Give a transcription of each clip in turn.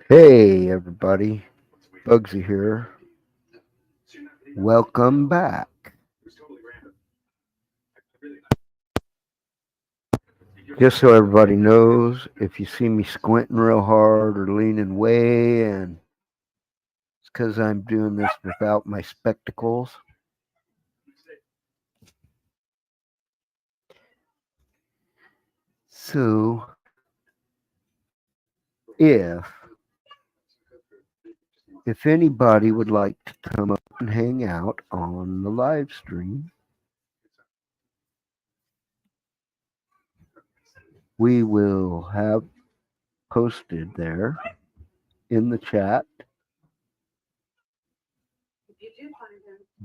Hey everybody, Bugsy here. Welcome back. Just so everybody knows, if you see me squinting real hard or leaning way in, it's because I'm doing this without my spectacles. So, if anybody would like to come up and hang out on the live stream, we will have posted there in the chat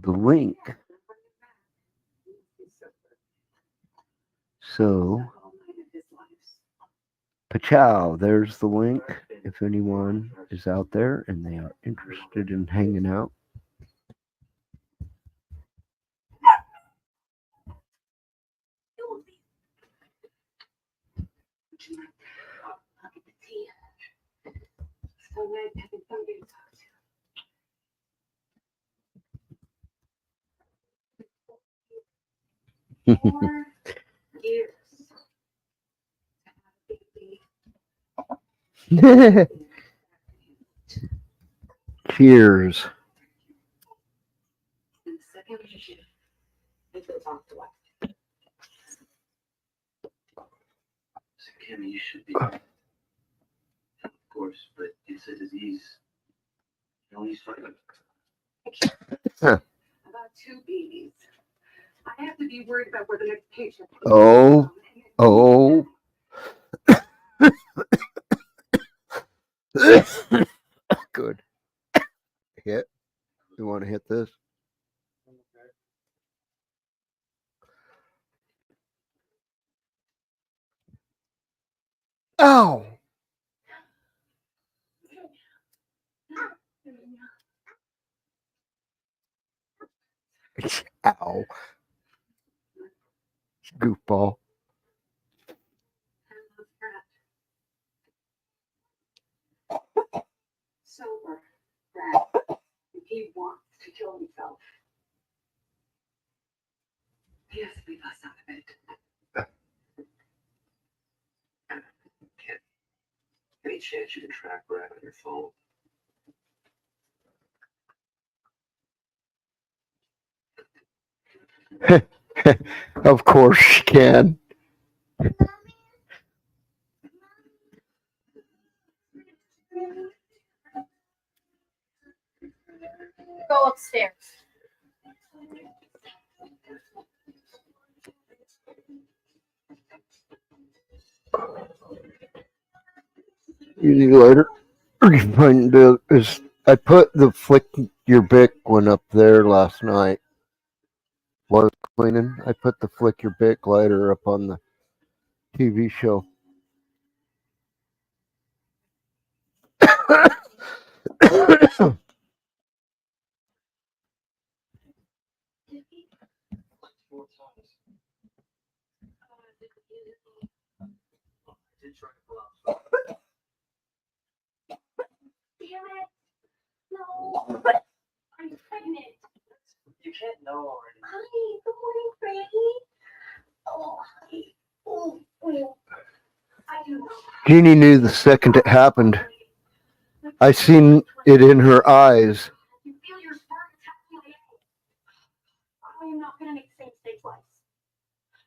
the link. So, Pachow, there's the link if anyone is out there and they are interested in hanging out. Cheers. Kim, you should be. Of course, but it's a disease. You only fight Huh. About two babies. I have to be worried about where the next patient is. Oh. Good. Hit. You want to hit this? Ow. Ow. Goofball. Sober, Brad. He wants to kill himself. He has to leave us out of it. any chance you can track Brad on your phone. Of course she can. Go upstairs. Easy later. I put the flick your bick one up there last night. While I was cleaning, I put the flick your bick lighter up on the TV show. Damn it. No. I'm pregnant. You can't know already. Honey, good morning, Frankie. Oh, honey. Oh. I do know. Jeannie knew the second it happened. I seen it in her eyes. You feel your sperm attacking my ankle. I am not going to make the same mistake twice.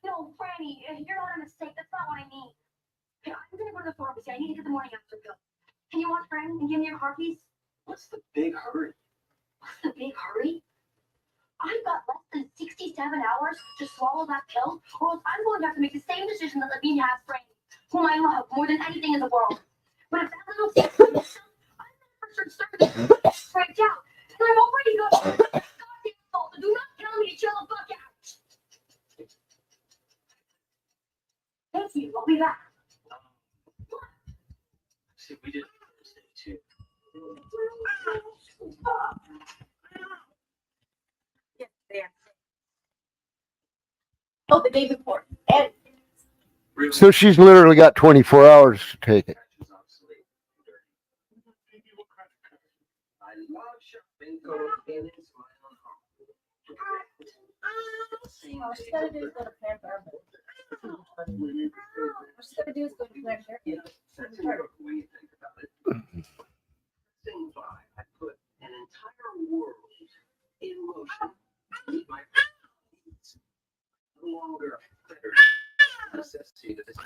No, Franny, you're not a mistake. That's not what I mean. Okay, I'm going to go to the pharmacy. I need to get the morning after pill. Can you watch Franny and give me your car keys? What's the big hurry? What's the big hurry? I've got less than 67 hours to swallow that pill, or else I'm going to have to make the same decision that Levine has, Franny, whom I love more than anything in the world. But if that little I'm never sure certain straight out, and I'm already good. Goddamn fault. Do not tell me to chill the fuck out. Thank you. I'll be back. See, we did Thursday too. Oh, the day before. And So she's literally got 24 hours to take it. I love shopping, go to Phoenix, smile on home. All she's gotta do is go to Planned Parenthood. All she's gotta do is go to Planned Parenthood. That's important when you think about it. Seems like I put an entire world in motion to meet my needs. No longer a necessity that is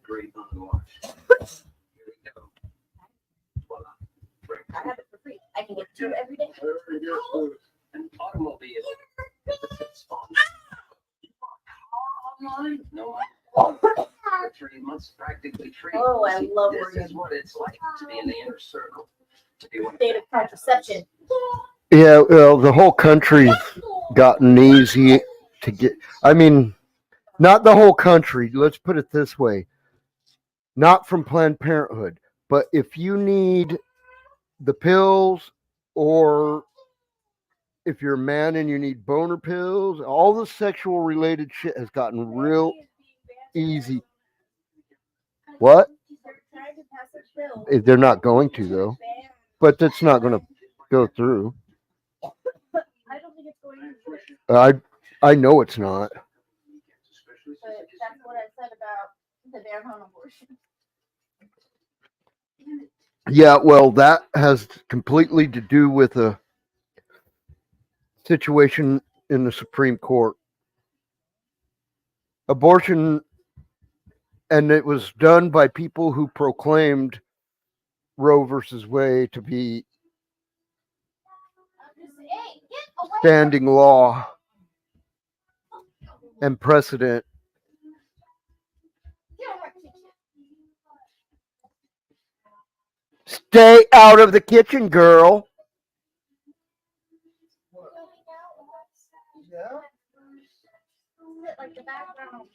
great unwashed. Here we go. Voila. I have it for free. I can get 2 every day. An automobile. Sponsor. You want a car online? No. For 3 months, practically free. Oh, I love This working. is what it's like to be in the inner circle. To be one State of contraception. Yeah, well, the whole country's gotten easy to get. I mean, not the whole country. Let's put it this way. Not from Planned Parenthood, but if you need the pills, or if you're a man and you need boner pills, all the sexual related shit has gotten real easy. What? They're trying to pass a bill. They're not going to, though. But that's not going to go through. I don't think it's going to. I know it's not. But that's what I said about the ban on abortion. Yeah, well, that has completely to do with a situation in the Supreme Court. Abortion, and it was done by people who proclaimed Roe versus Wade to be Hey, get away. standing law and precedent. Get over here. Stay out of the kitchen, girl. Sit like the background.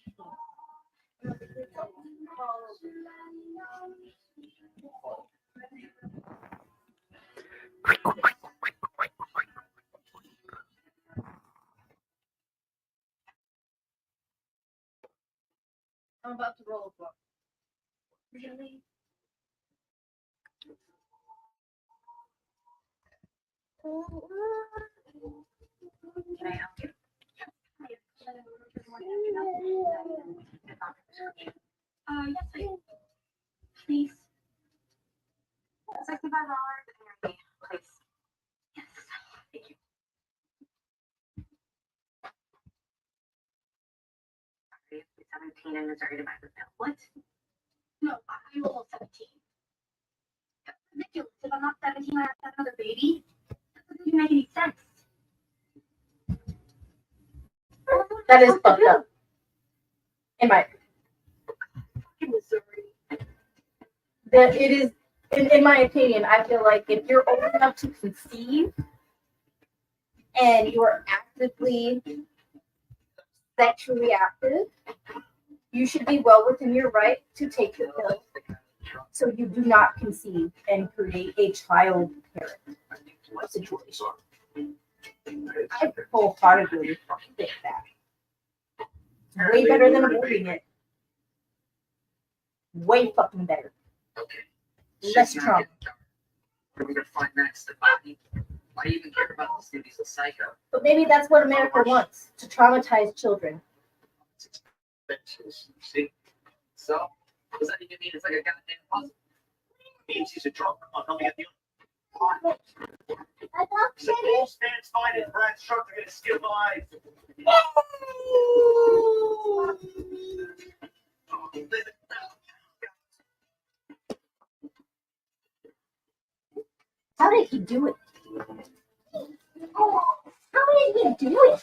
I'm about to roll a book. Really? Can I help you? Yes, please. $65 please. Yes, thank you. Sorry, 17 and Missouri to buy the pill. What? No, I'm almost 17. That's ridiculous. If I'm not 17, I have to have another baby. That doesn't even make any sense. That is fucked up. In my In Missouri. that it is in my opinion, I feel like if you're old enough to conceive and you are actively sexually active, you should be well within your right to take the pill so you do not conceive and create a child parent situation. I wholeheartedly think that. It's way better than aborting it. Way fucking better. Okay. Less Shit's not trauma. getting dark. What are we gonna find next? The body? Why do you even care about this dude? He's a psycho. But maybe that's what America wants, to traumatize children. See? So? What does that even mean? It's like a goddamn puzzle. Means he's a drunk. I'll help you get the I thought The gold stands fine and Brad's truck are gonna steal the life. How did he do it? How did he do it?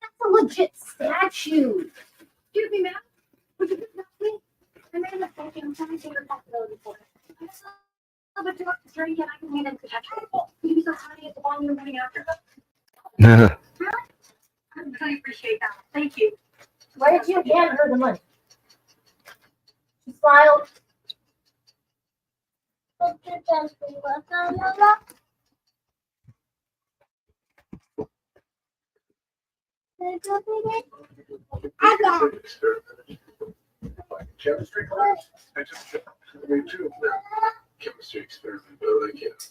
That's a legit statue. Excuse me, ma'am. Would you please help me? I made a mistake and I'm trying to take responsibility for it. I'm a drunk drink and I can hand it to Patrick. Could you be so kind as to buy me a morning after? Really? I really appreciate that. Thank you. Why did you hand her the money? She smiled. chemistry class? I took two chemistry experiment, but I like it.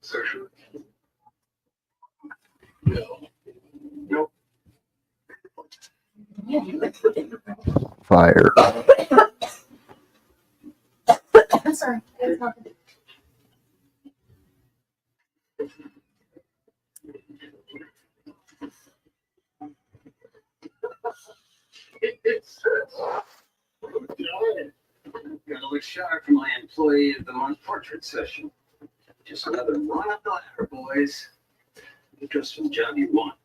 Sexually. No. Nope. Fire. I'm sorry. It's nothing. It's got to look sharp for my employee of the month portrait session. Just another run up the ladder, boys. Just for the job you want,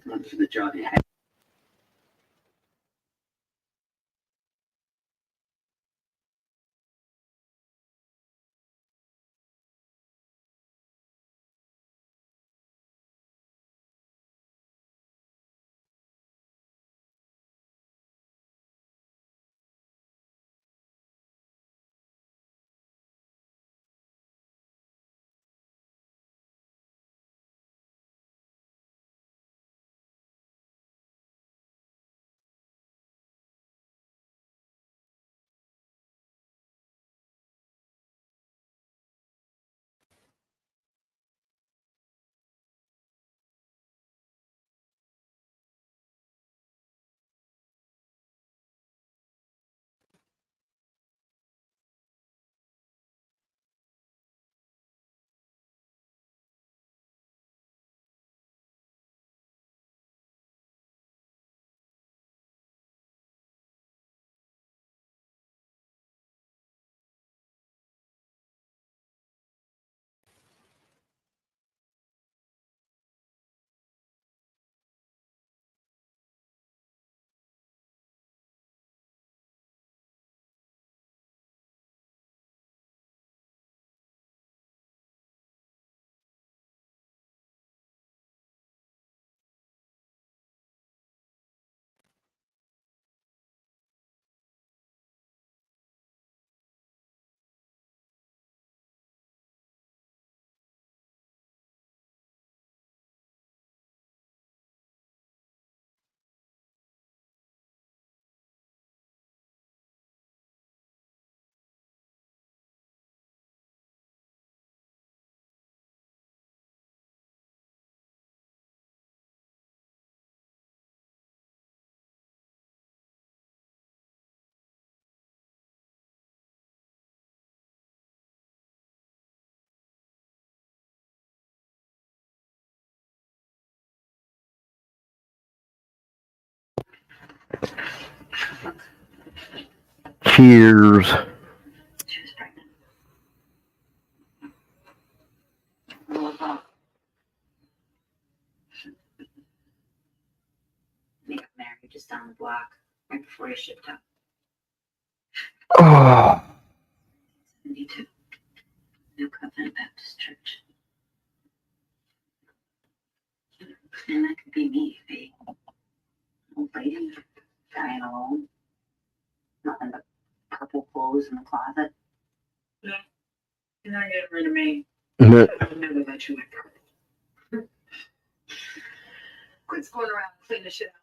not for the job you have. Cheers. She was pregnant. Well, they got married just down the block right before he shipped out. Oh, 72. New Covenant Baptist Church. And that could be me, the old lady dying alone. Nothing but purple clothes in the closet. No, you're not getting rid of me. I would never let you in purple. Quit going around and clean the shit out.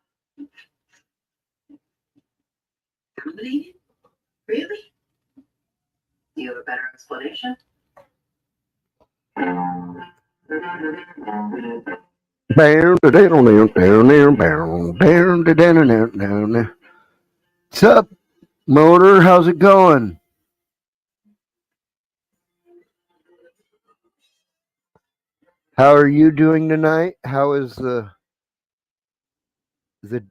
Dominating? Really? Do you have a better explanation? What's up, Motor? How's it going? How are you doing tonight? How is the the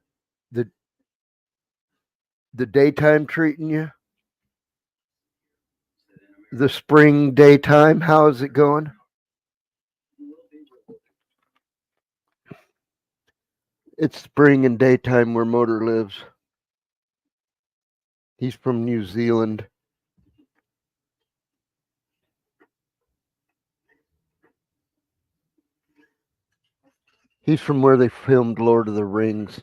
daytime treating you? The spring daytime, how is it going? It's spring and daytime where Motor lives. He's from New Zealand. He's from where they filmed Lord of the Rings.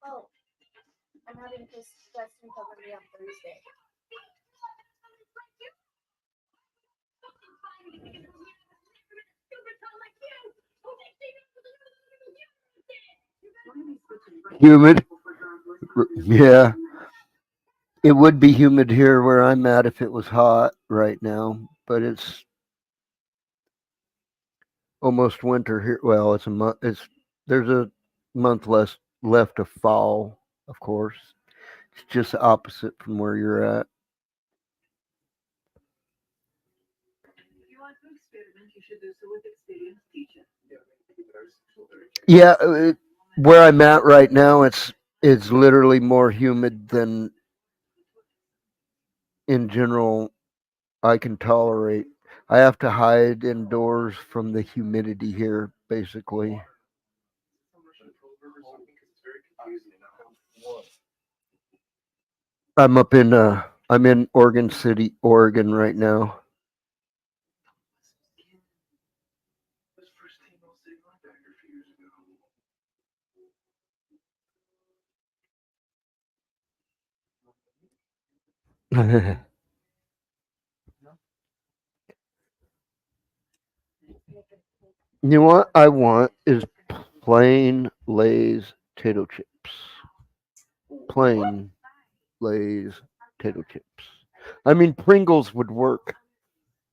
Oh, I'm having in because Dustin covered me on Thursday. Humid. Yeah. It would be humid here where I'm at if it was hot right now, but it's almost winter here. Well, it's a month. There's a month less left of fall, of course. It's just the opposite from where you're at. If you want to experiment, you should do so with experienced teacher. Yeah, where I'm at right now, it's literally more humid than in general I can tolerate. I have to hide indoors from the humidity here, basically. I'm in Oregon City, Oregon right now. You know what I want is plain Lay's potato chips. Plain Lay's potato chips. I mean, Pringles would work.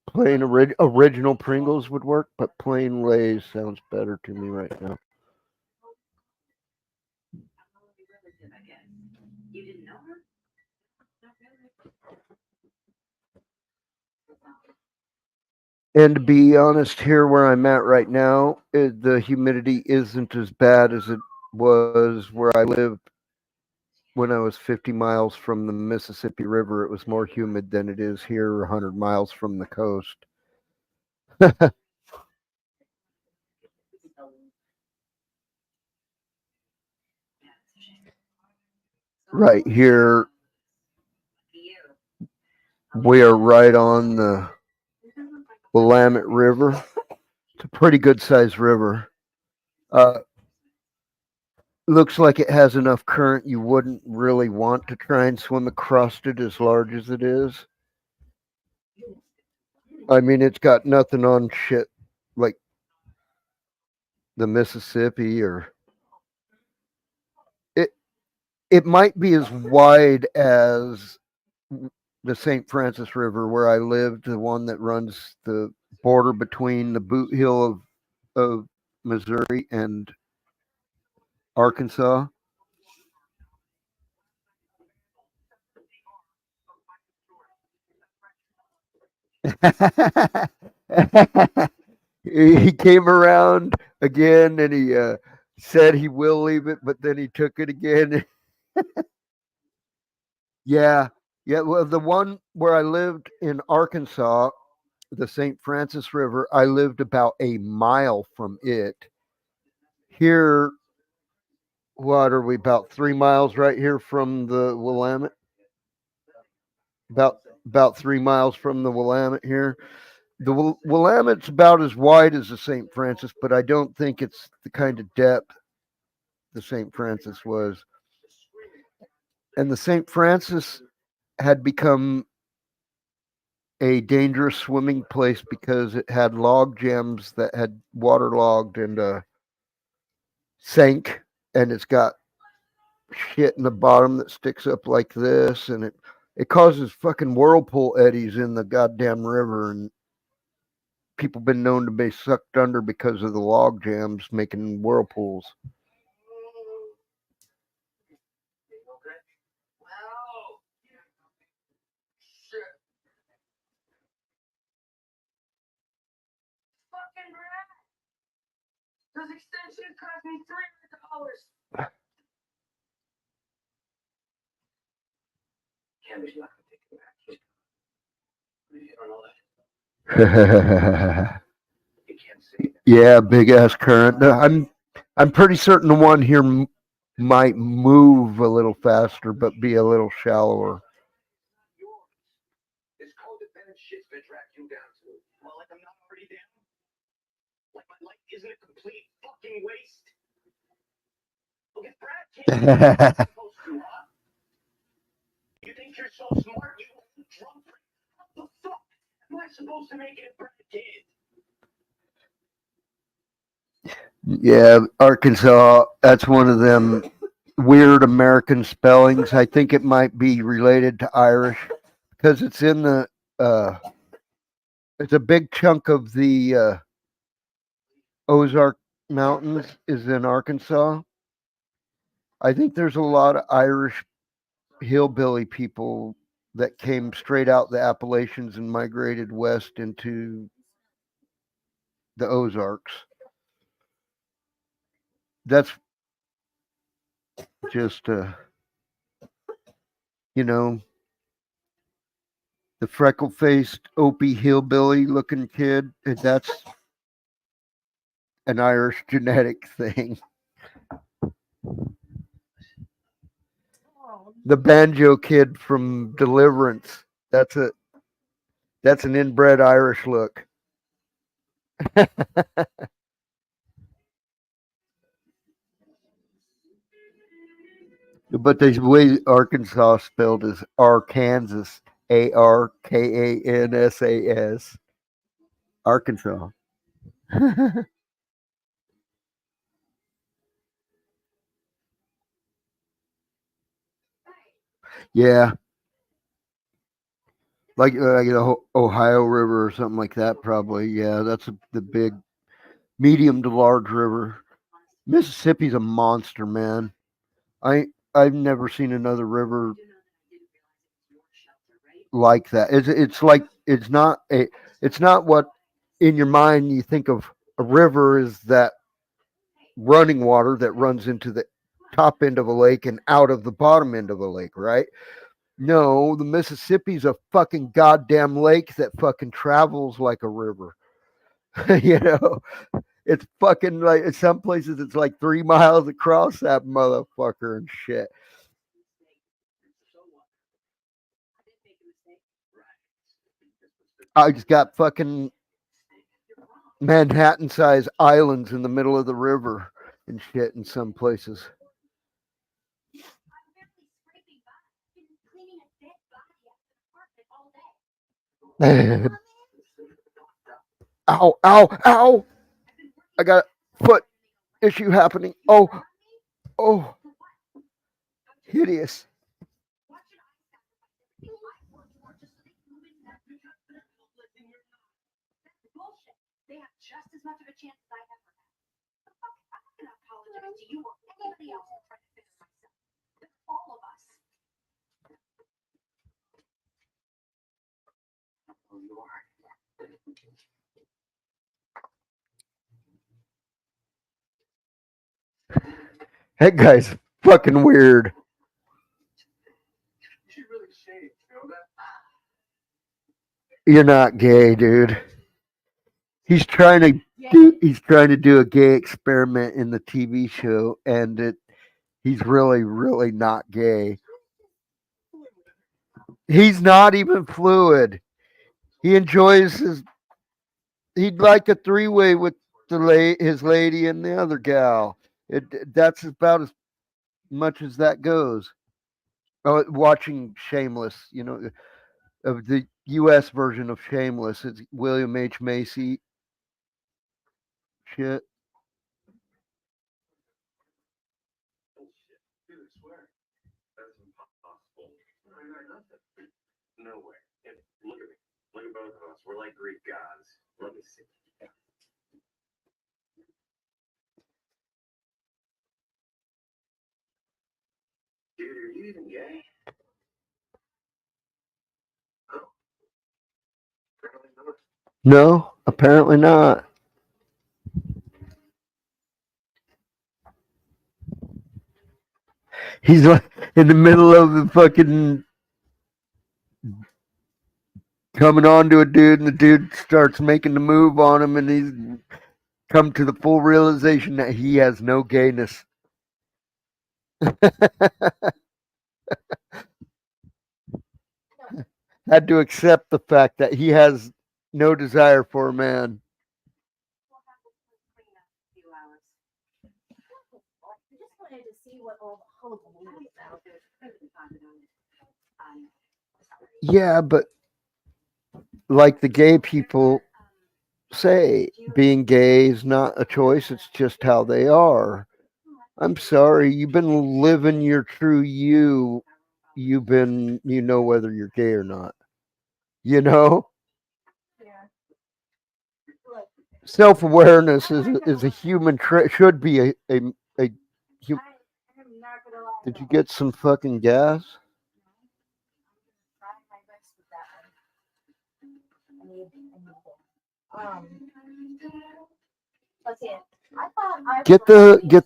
Plain original Pringles would work, but plain Lay's sounds better to me right now. You didn't know her? And to be honest, here where I'm at right now, the humidity isn't as bad as it was where I lived when I was 50 miles from the Mississippi River. It was more humid than it is here 100 miles from the coast. Right here, we are right on the Willamette River. It's a pretty good sized river. Uh, looks like it has enough current you wouldn't really want to try and swim across it as large as it is. I mean, it's got nothing on shit like the Mississippi or it. It might be as wide as the St. Francis River where I lived, the one that runs the border between the Boot Hill of Missouri and Arkansas. He came around again and he said he will leave it, but then he took it again. Yeah, yeah. Well, the one where I lived in Arkansas, the St. Francis River, I lived about a mile from it. Here, what are we about 3 miles right here from the Willamette? About 3 miles from the Willamette here. The Willamette's about as wide as the St. Francis, but I don't think it's the kind of depth the St. Francis was. And the St. Francis had become a dangerous swimming place because it had log jams that had waterlogged and sank, and it's got shit in the bottom that sticks up like this, and it causes fucking whirlpool eddies in the goddamn river, and people been known to be sucked under because of the log jams making whirlpools. Fucking rat. Those extensions cost me $300. Cammy's not gonna take it back. You don't know that. You can't say that. Yeah, big ass current. I'm pretty certain the one here might move a little faster, but be a little shallower. This codependent shit's been dragged you down to. Well, like I'm not already down. Like my life isn't a complete fucking waste. Look, if Brad can't supposed to, huh? so smart. You drunk. How the fuck am I supposed to make it for a kid? Yeah, Arkansas, that's one of them weird American spellings. I think it might be related to Irish because it's in the it's a big chunk of the Ozark Mountains is in Arkansas. I think there's a lot of Irish hillbilly people that came straight out the Appalachians and migrated west into the Ozarks. That's just you know, the freckle-faced Opie hillbilly looking kid. That's an Irish genetic thing. The banjo kid from Deliverance. That's an inbred Irish look. But the way Arkansas spelled is Arkansas, Arkansas, Arkansas. Yeah, like the Ohio River or something like that. Probably. Yeah, that's the big medium to large river. Mississippi's a monster, man. I've never seen another river like that. It's like it's not what in your mind you think of a river is that running water that runs into the top end of a lake and out of the bottom end of a lake, right? No, the Mississippi's a fucking goddamn lake that fucking travels like a river. You know, it's fucking like in some places it's like 3 miles across that motherfucker and shit. I just got fucking Manhattan sized islands in the middle of the river and shit in some places. Ow, ow, ow! I got a foot issue happening. Oh, oh, hideous. Bullshit. They have just as much of a chance as I ever had. The fuck? I'm not gonna apologize to you or anybody else for trying to fix myself. It's all of us. Oh, you are. That guy's fucking weird. She really shaved, you know that? You're not gay, dude. He's trying to do a gay experiment in the TV show, and he's really not gay. He's not even fluid. He enjoys his. He'd like a three-way with his lady and the other gal. That's about as much as that goes. Oh, watching Shameless, of the U.S. version of Shameless, it's William H Macy shit. Bullshit. Dude, I swear. That's impossible. I got nothing. No way. And look at me. Look at both of us. We're like Greek gods. Let me see. Dude, are you even gay? Oh, apparently not. No, apparently not. He's like in the middle of the fucking coming on to a dude, and the dude starts making the move on him, and he's come to the full realization that he has no gayness. Had to accept the fact that he has no desire for a man. We'll have this place clean up in a few hours. I just wanted to see what all the hullabaloo was about. I Yeah, but like the gay people say, being gay is not a choice, it's just how they are. I'm sorry, you've been living your true you. You know whether you're gay or not. You know? Yeah. Look, Self awareness is a human should be a hu- I'm not gonna lie. Did you get some fucking gas? Try my best with that one. I need let's see. I thought I Get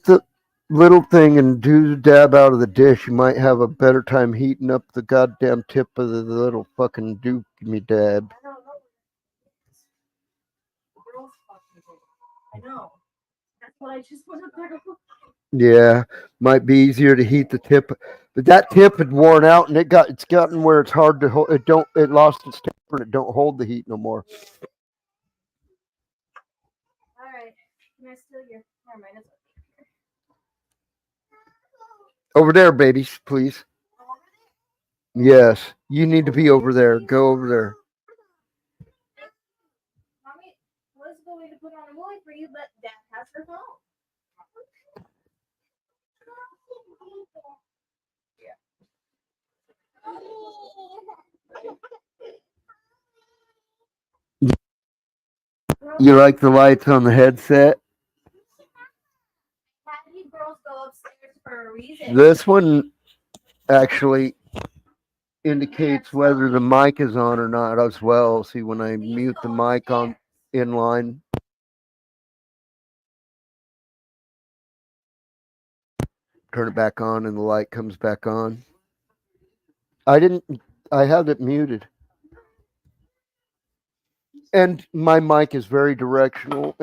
the little thing and do the dab out of the dish. You might have a better time heating up the goddamn tip of the little fucking do me dab. I don't know. Girls fucking did. I know. That's what I just went up there to look. Yeah, might be easier to heat the tip, but that tip had worn out and it's gotten where it's hard to hold. It lost its temper and it don't hold the heat no more. All right. Can I steal your? Never mind. It's okay. Over there, babies, please. Yes, you need to be over there. Go over there. Mommy was going to put on a movie for you, but Dad has her phone. You like the lights on the headset? Had you girls go upstairs for a reason. This one actually indicates whether the mic is on or not as well. See, when I mute the mic on inline, turn it back on, and the light comes back on. I didn't. I had it muted, and my mic is very directional.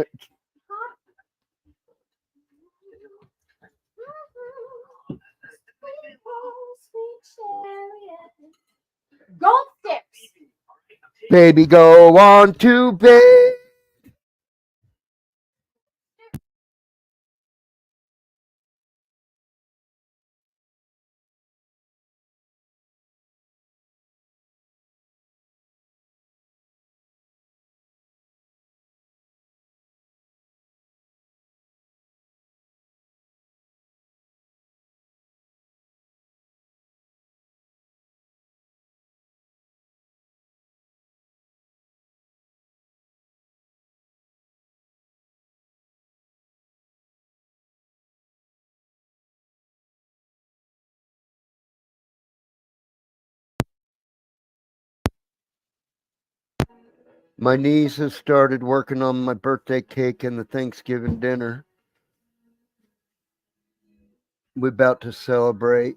Go upstairs. Baby, go on to bed. My niece has started working on my birthday cake and the Thanksgiving dinner. We're about to celebrate.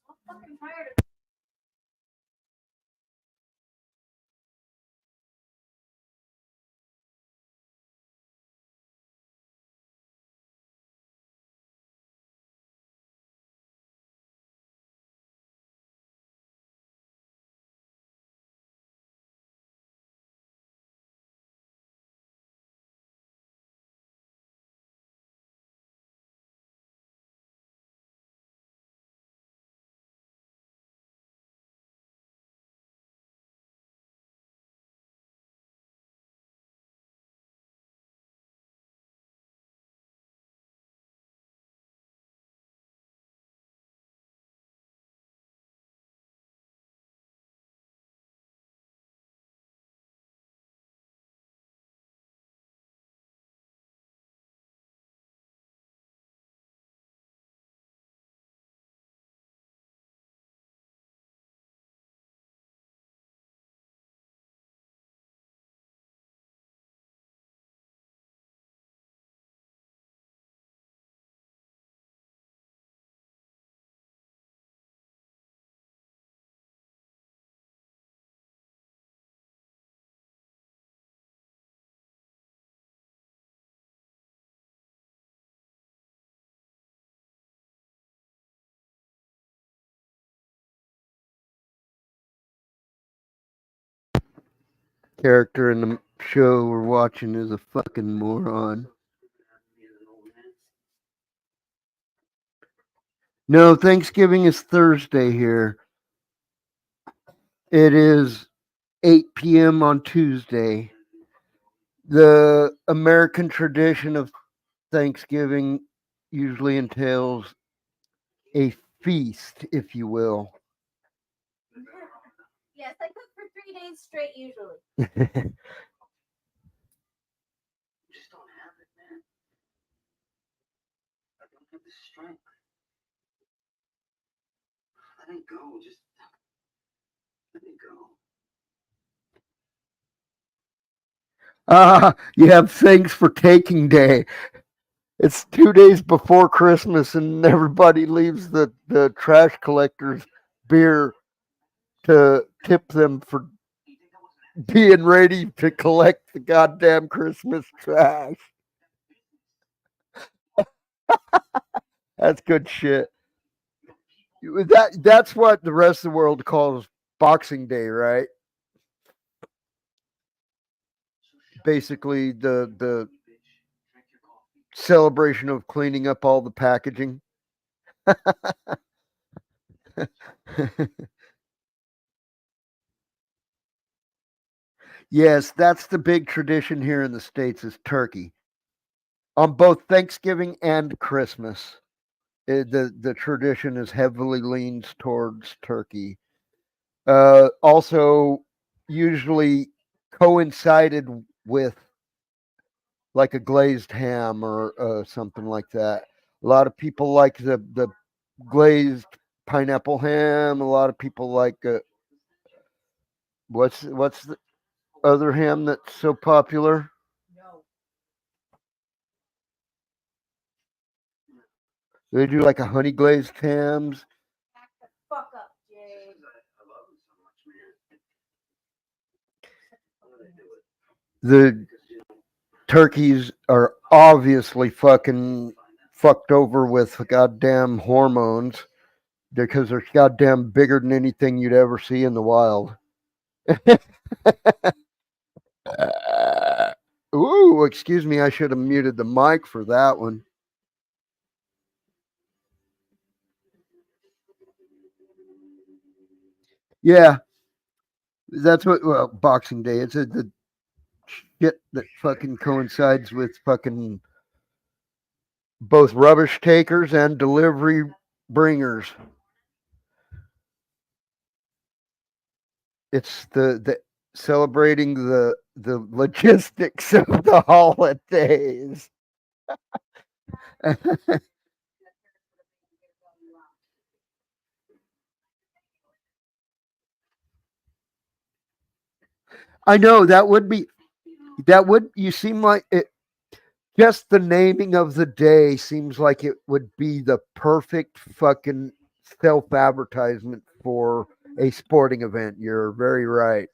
I'm fucking tired of Character in the show we're watching is a fucking moron. No, Thanksgiving is Thursday here. It is 8 p.m. on Tuesday. The American tradition of Thanksgiving usually entails a feast, if you will. Yes, I cook for 3 days straight usually. Just don't have it, man. I don't have the strength. Let it go. Just let it go. You have Thanks for Taking Day. It's 2 days before Christmas, and everybody leaves the trash collectors beer to tip them for being ready to collect the goddamn Christmas trash. That's good shit. That's what the rest of the world calls Boxing Day, right? Basically, the celebration of cleaning up all the packaging. Yes, that's the big tradition here in the States is turkey. On both Thanksgiving and Christmas, the tradition is heavily leans towards turkey. Also, usually coincided with like a glazed ham or something like that. A lot of people like the glazed pineapple ham. A lot of people like what's the other ham that's so popular? No. They do like a honey glazed hams. Back the fuck up, Jay. I love it so much, man. The turkeys are obviously fucking fucked over with goddamn hormones because they're goddamn bigger than anything you'd ever see in the wild. Ooh, excuse me, I should have muted the mic for that one. Yeah, that's what Boxing Day. It's the shit that fucking coincides with fucking both rubbish takers and delivery bringers. It's the celebrating the logistics of the holidays. I know that would you seem like it just the naming of the day seems like it would be the perfect fucking self advertisement for a sporting event. You're very right.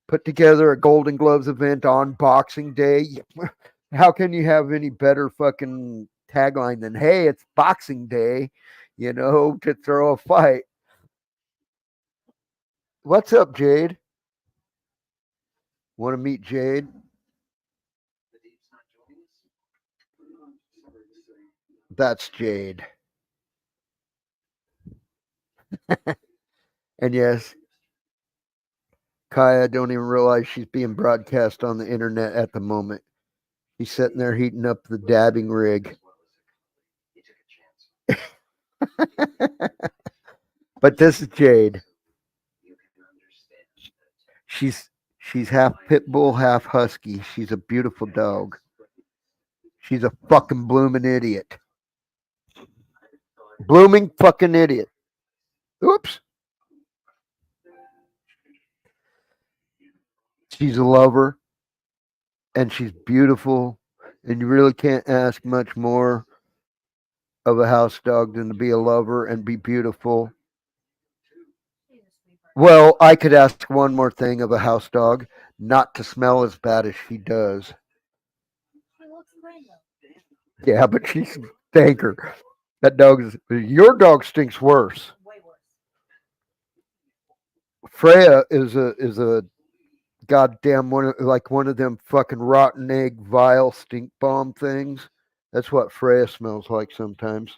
Put together a Golden Gloves event on Boxing Day. How can you have any better fucking tagline than "Hey, it's Boxing Day," to throw a fight? What's up, Jade? Want to meet Jade? That's Jade. And yes, Kaya don't even realize she's being broadcast on the internet at the moment. He's sitting there heating up the dabbing rig. But this is Jade. She's half pit bull, half husky. She's a beautiful dog. She's a fucking blooming idiot. Blooming fucking idiot. Oops. She's a lover and she's beautiful. And you really can't ask much more of a house dog than to be a lover and be beautiful. Well, I could ask one more thing of a house dog, not to smell as bad as she does. She looks great though. Yeah, but she's a stinker. Your dog stinks worse. Way worse. Freya is a goddamn one of them fucking rotten egg vile stink bomb things. That's what Freya smells like sometimes.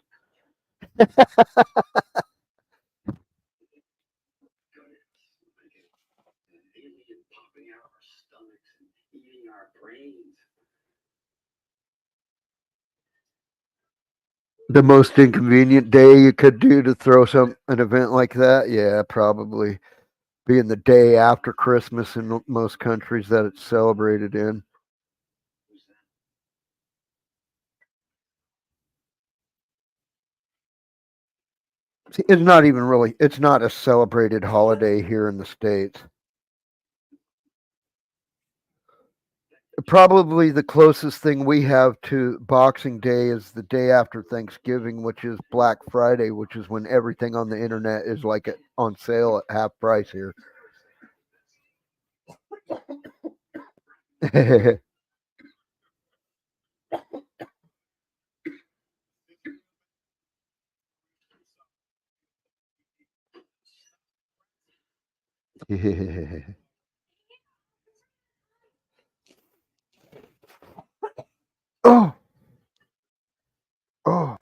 The most inconvenient day you could do to throw an event like that? Yeah, probably being the day after Christmas in most countries that it's celebrated in. See, it's not even really, it's not a celebrated holiday here in the States. Probably the closest thing we have to Boxing Day is the day after Thanksgiving, which is Black Friday, which is when everything on the internet is like on sale at half price here. Oh, oh.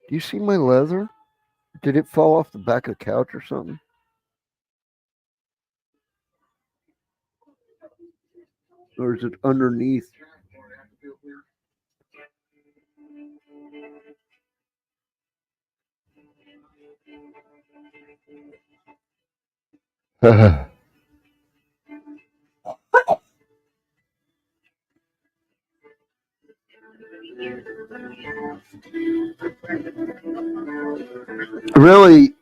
Do you see my leather? Did it fall off the back of the couch or something? Or is it underneath? Really,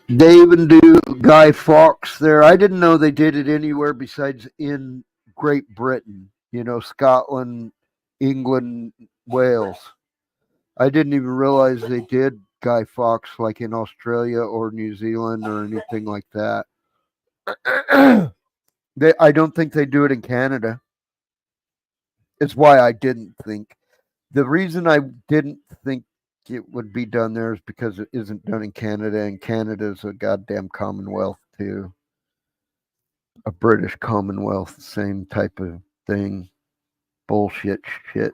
they even do Guy Fawkes there. I didn't know they did it anywhere besides in Great Britain. You know, Scotland, England, Wales. I didn't even realize they did Guy Fawkes like in Australia or New Zealand or anything like that. I don't think they do it in Canada. It's why I didn't think. The reason I didn't think it would be done there is because it isn't done in Canada, and Canada's a goddamn Commonwealth too. A British Commonwealth, same type of thing. Bullshit shit.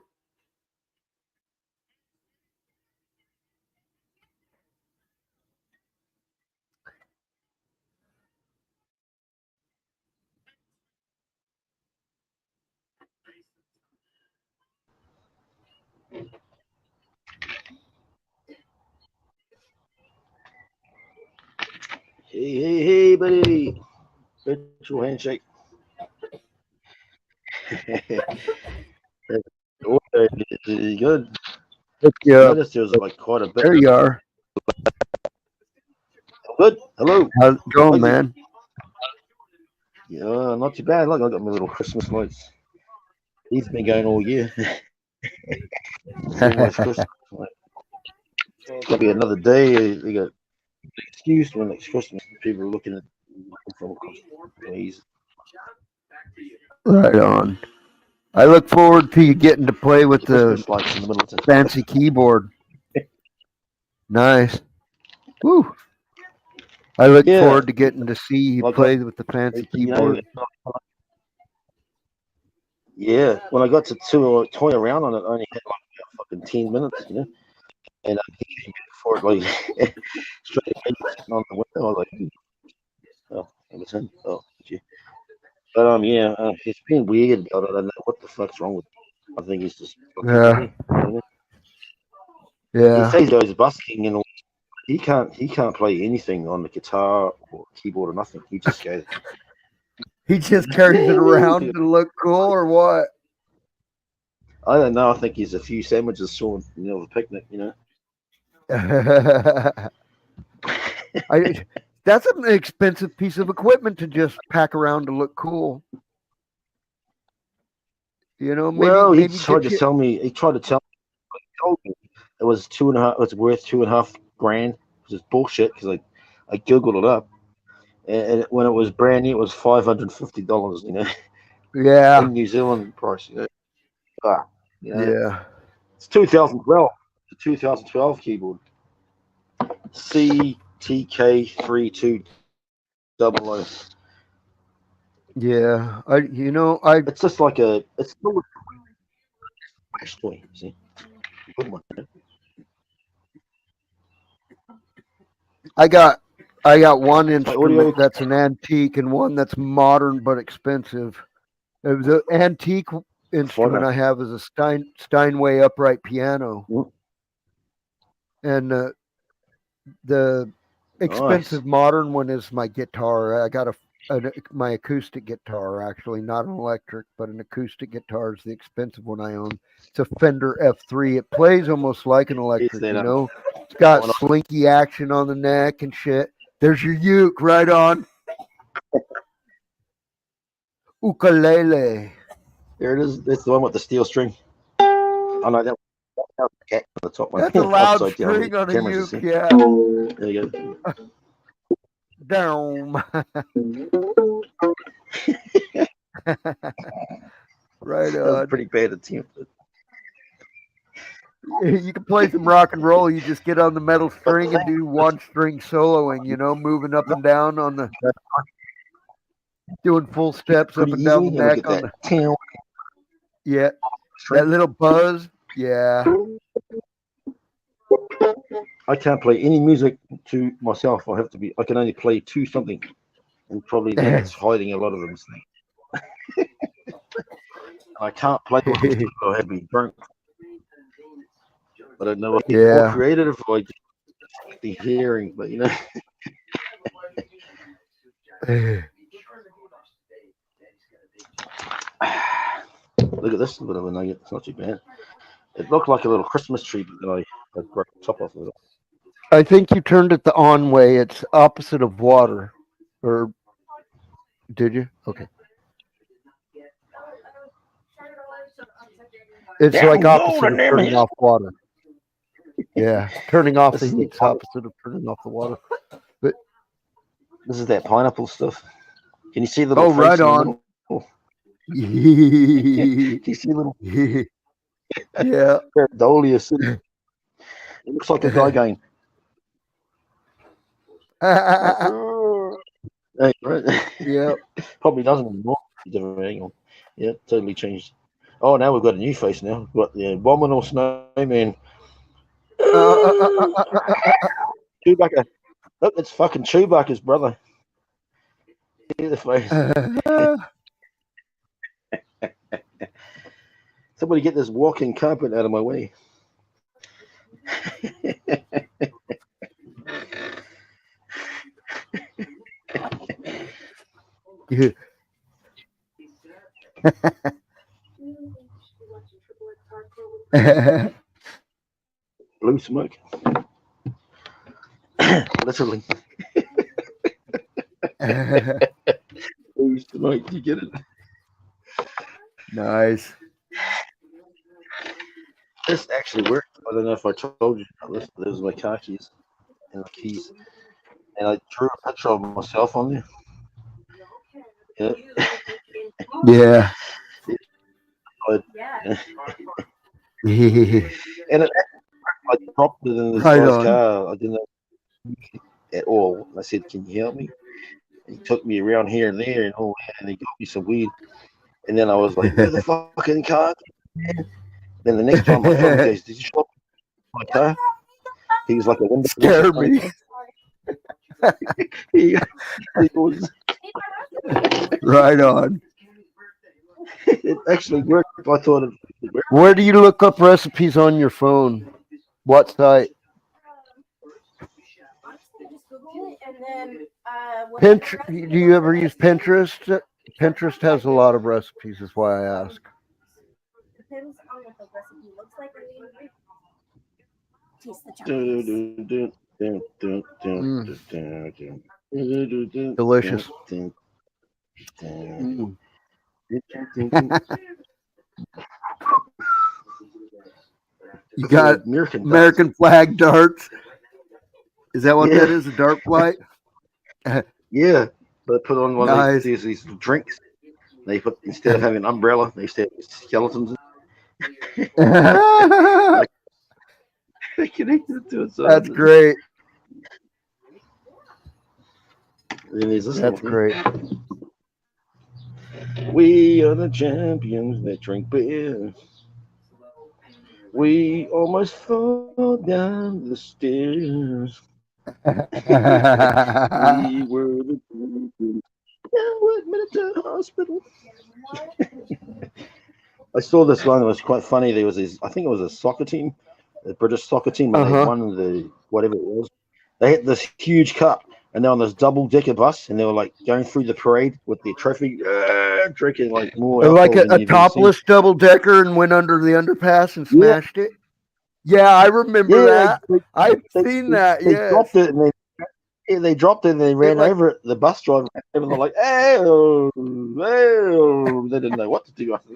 Hey, buddy. Virtual handshake. Good. Yeah, Noticed there was like quite a bit. there you are. Good. Hello. How's it going, Fuzzy. man? Yeah, not too bad. Look, I got my little Christmas lights. These been going all year. It's almost Christmas. It's gonna be another day. They got an excuse when it's Christmas. People are looking from ways. Right on. I look forward to you getting to play with the Christmas lights in the middle of the fancy keyboard. Nice. Woo. I look forward to getting to see you Like play with the fancy keyboard. Yeah, when I got to toy around on it, I only had like fucking 10 minutes, you know, and before it like straight on the window, I was like, oh, it was him. Oh, gee. But yeah, it's been weird. I don't know what the fuck's wrong with him. I think he's just Yeah. He Yeah. says he goes busking and all. He can't play anything on the guitar or keyboard or nothing. He just goes. He just carries it around to look cool or what? I don't know. I think he's a few sandwiches short, the picnic, That's an expensive piece of equipment to just pack around to look cool. You know, maybe he tried to tell me. He tried to tell me. He told me it was 2.5. It's worth $2.5 grand, which is bullshit because I googled it up, and when it was brand new, it was $550. Yeah. In New Zealand price. Yeah. It's 2012. It's a 2012 keyboard. CTK3200. Yeah. It's just like it's still a flash toy, you see. Good one. I got one instrument that's an antique and one that's modern but expensive. The antique instrument I have is a Steinway upright piano, Mm. and the expensive modern one is my guitar. I got my acoustic guitar, actually, not an electric, but an acoustic guitar is the expensive one I own. It's a Fender F3. It plays almost like an electric, that, you know. It's got one of- slinky action on the neck and shit. There's your uke right on. Ukulele. There it is. It's the one with the steel string. Oh no, that's the cat on the top one. That's a loud Upside down. string on a Cameras uke, see. yeah. There you go. Down. Right That was a on. pretty bad attempt. You can play some rock and roll. You just get on the metal string and do one string soloing, you know, moving up and down on the, doing full steps up Pretty and down the easy. And look neck at on that. the, Tail yeah, string. that little buzz. Yeah. I can't play any music to myself. I can only play to something. And probably that's hiding a lot of them. I can't play with them until I have to be drunk. I don't know if it's more Yeah. creative or just the hearing, but you know. Look at this, a bit of a nugget. It's not too bad. It looked like a little Christmas tree, but then I broke the top off of it. I think you turned it the on way. It's opposite of water. Or did you? Okay. It's like opposite of turning off water. Yeah. Turning off the This is the heat's opposite of turning off the water. But This is that pineapple stuff. Can you see the little oh, face right in the on. middle? Can Yeah. you see little Yeah. Pareidolia sitting? It looks like a guy going. Hey, right? Yeah. Probably doesn't anymore. Different angle. Yeah, totally changed. Oh, now we've got a new face now. We've got the abominable snowman. Chewbacca. Look, it's fucking Chewbacca's brother. See the face. Somebody get this walking carpet out of my way. Yeah. Blue smoke. Literally. Blue smoke. You get it? Nice. This actually worked. I don't know if I told you about this. Those are my car keys and the keys. And I drew a picture of myself on there. Yeah. Yeah. And I dropped it in this Right guy's on. car. I didn't know at all. I said, "Can you help me?" And he took me around here and there, and he got me some weed. And then I was like, "Where the fucking car?" Then the next time I saw him, he goes, "Did you stop my car?" He was like a window. Scare me. he was, Right on. it actually worked. I thought it worked. Where do you look up recipes on your phone? What site? Just Google it, and then Pinterest. Do you ever use Pinterest? Pinterest has a lot of recipes. Is why I ask. depends on what the recipe looks like. Taste the chocolate. Delicious. You got American flag darts. Is that what that is? A dart flight? Yeah, but put on one Nice. of these drinks. They put, instead of having an umbrella, they used to have skeletons. They connected to it. So That's great. Then there's this That's little great. thing. We are the champions that drink beer. We almost fall down the stairs. We were the champions. Now we're admitted to hospital. I saw this one that was quite funny. There was this, I think it was a soccer team, a British soccer team, and they won the whatever it was. They had this huge cup, and they're on this double-decker bus, and they were like going through the parade with their trophy, drinking like more Like alcohol than a you've ever seen. topless double decker and went under the underpass and Yeah, smashed it. Yeah, I remember yeah, that. I've seen that. they Yes. dropped it, and they dropped it, and they ran over it. The bus driver, and they're like, "Hey, they didn't know what to do after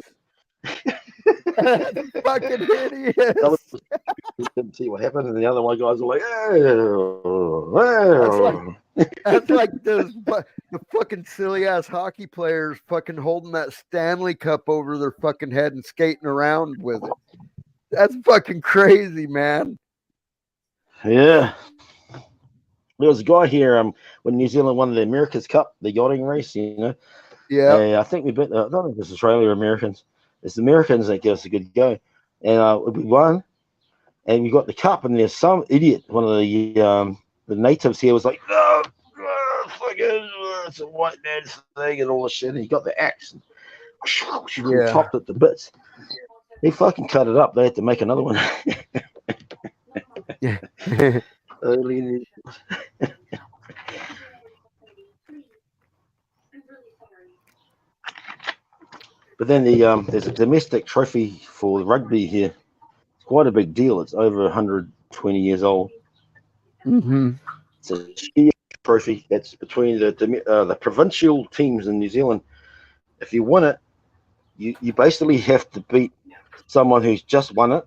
Fucking that. hideous. Didn't see what happened, and the other one guys were like, "Oh, That's like those the fucking silly ass hockey players fucking holding that Stanley Cup over their fucking head and skating around with it. That's fucking crazy, man. yeah." There was a guy here when New Zealand won the America's Cup, the yachting race. Yeah. I think we beat. I don't know if it's Australia or Americans. It's the Americans that gave us a good go, and we won, and we got the cup. And there's some idiot, one of the natives here, was like, "No, fucking, it's a white man's thing," and all this shit. And he got the axe, and chopped it to bits. He fucking cut it up. They had to make another one. Yeah. Early. But then there's a domestic trophy for rugby here. It's quite a big deal. It's over 120 years old. Mm-hmm. It's a huge trophy that's between the provincial teams in New Zealand. If you win it, you basically have to beat someone who's just won it,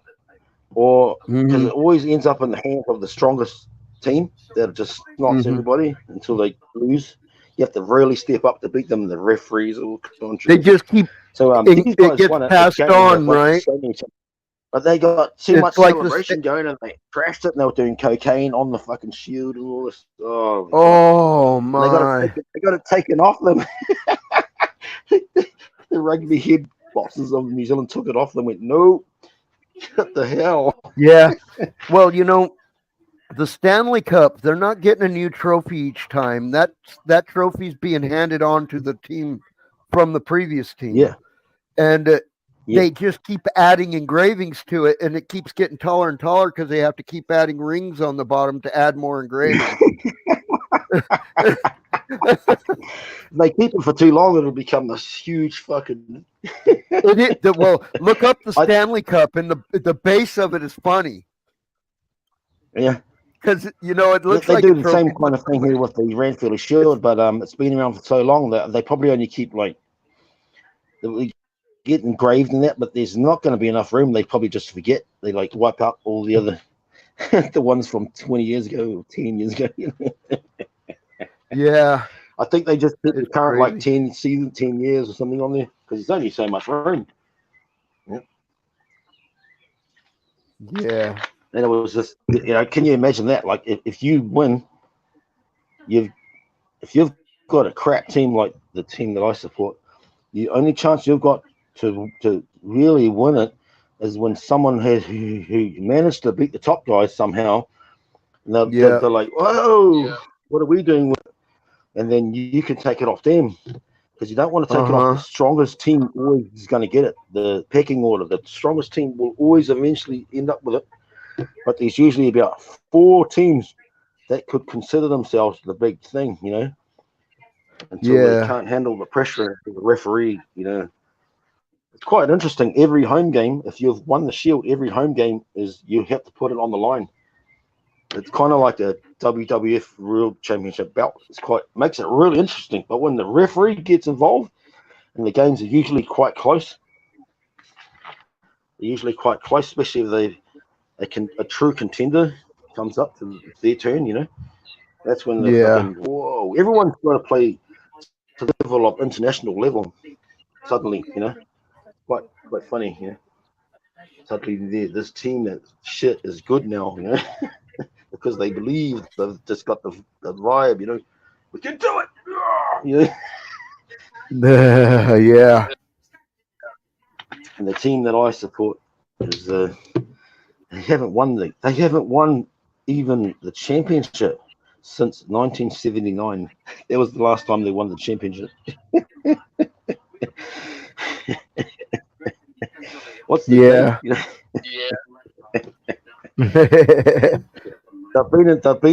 or because it always ends up in the hands of the strongest team that just snots everybody until they lose. You have to really step up to beat them. The referees all They just keep these guys it won gets it. passed on, right? But they got too It's much like celebration going, and they crashed it. And they were doing cocaine on the fucking shield and all this. Oh my! They got it taken off them. The rugby head bosses of New Zealand took it off them. Went, no, what the hell? Yeah. Well, the Stanley Cup, they're not getting a new trophy each time. That trophy's being handed on to the team from the previous team. Yeah. And they just keep adding engravings to it, and it keeps getting taller and taller because they have to keep adding rings on the bottom to add more engravings. If they keep it for too long, it'll become this huge fucking. Well, look up the Stanley Cup, and the base of it is funny. Yeah. Because it looks they like do the same kind of thing here with the Ranfurly Shield, but it's been around for so long that they probably only keep get engraved in that, but there's not going to be enough room. They probably just forget. They wipe out all the other the ones from 20 years ago or 10 years ago. Yeah. I think they just put the current crazy. 10 years or something on there because there's only so much room. Yeah. And it was just, can you imagine that? Like, if you win, if you've got a crap team like the team that I support, the only chance you've got to really win it is when someone who managed to beat the top guys somehow, and they're like, whoa, what are we doing with it? And then you can take it off them. Because you don't want to take it off the strongest team. Always is going to get it. The pecking order, the strongest team will always eventually end up with it. But there's usually about 4 teams that could consider themselves the big thing, until they can't handle the pressure of the referee. It's quite interesting. Every home game, if you've won the Shield, every home game is you have to put it on the line. It's kind of like a WWF World Championship belt. Makes it really interesting. But when the referee gets involved, and the games are usually quite close, especially if a true contender comes up to their turn. That's when the fucking whoa, everyone's got to play to the level of international level. Suddenly, quite funny, Suddenly, this team that shit is good now, because they believe they've just got the vibe, we can do it, Yeah. And the team that I support is they haven't won even the championship since 1979. That was the last time they won the championship. What's the Yeah. date? They've been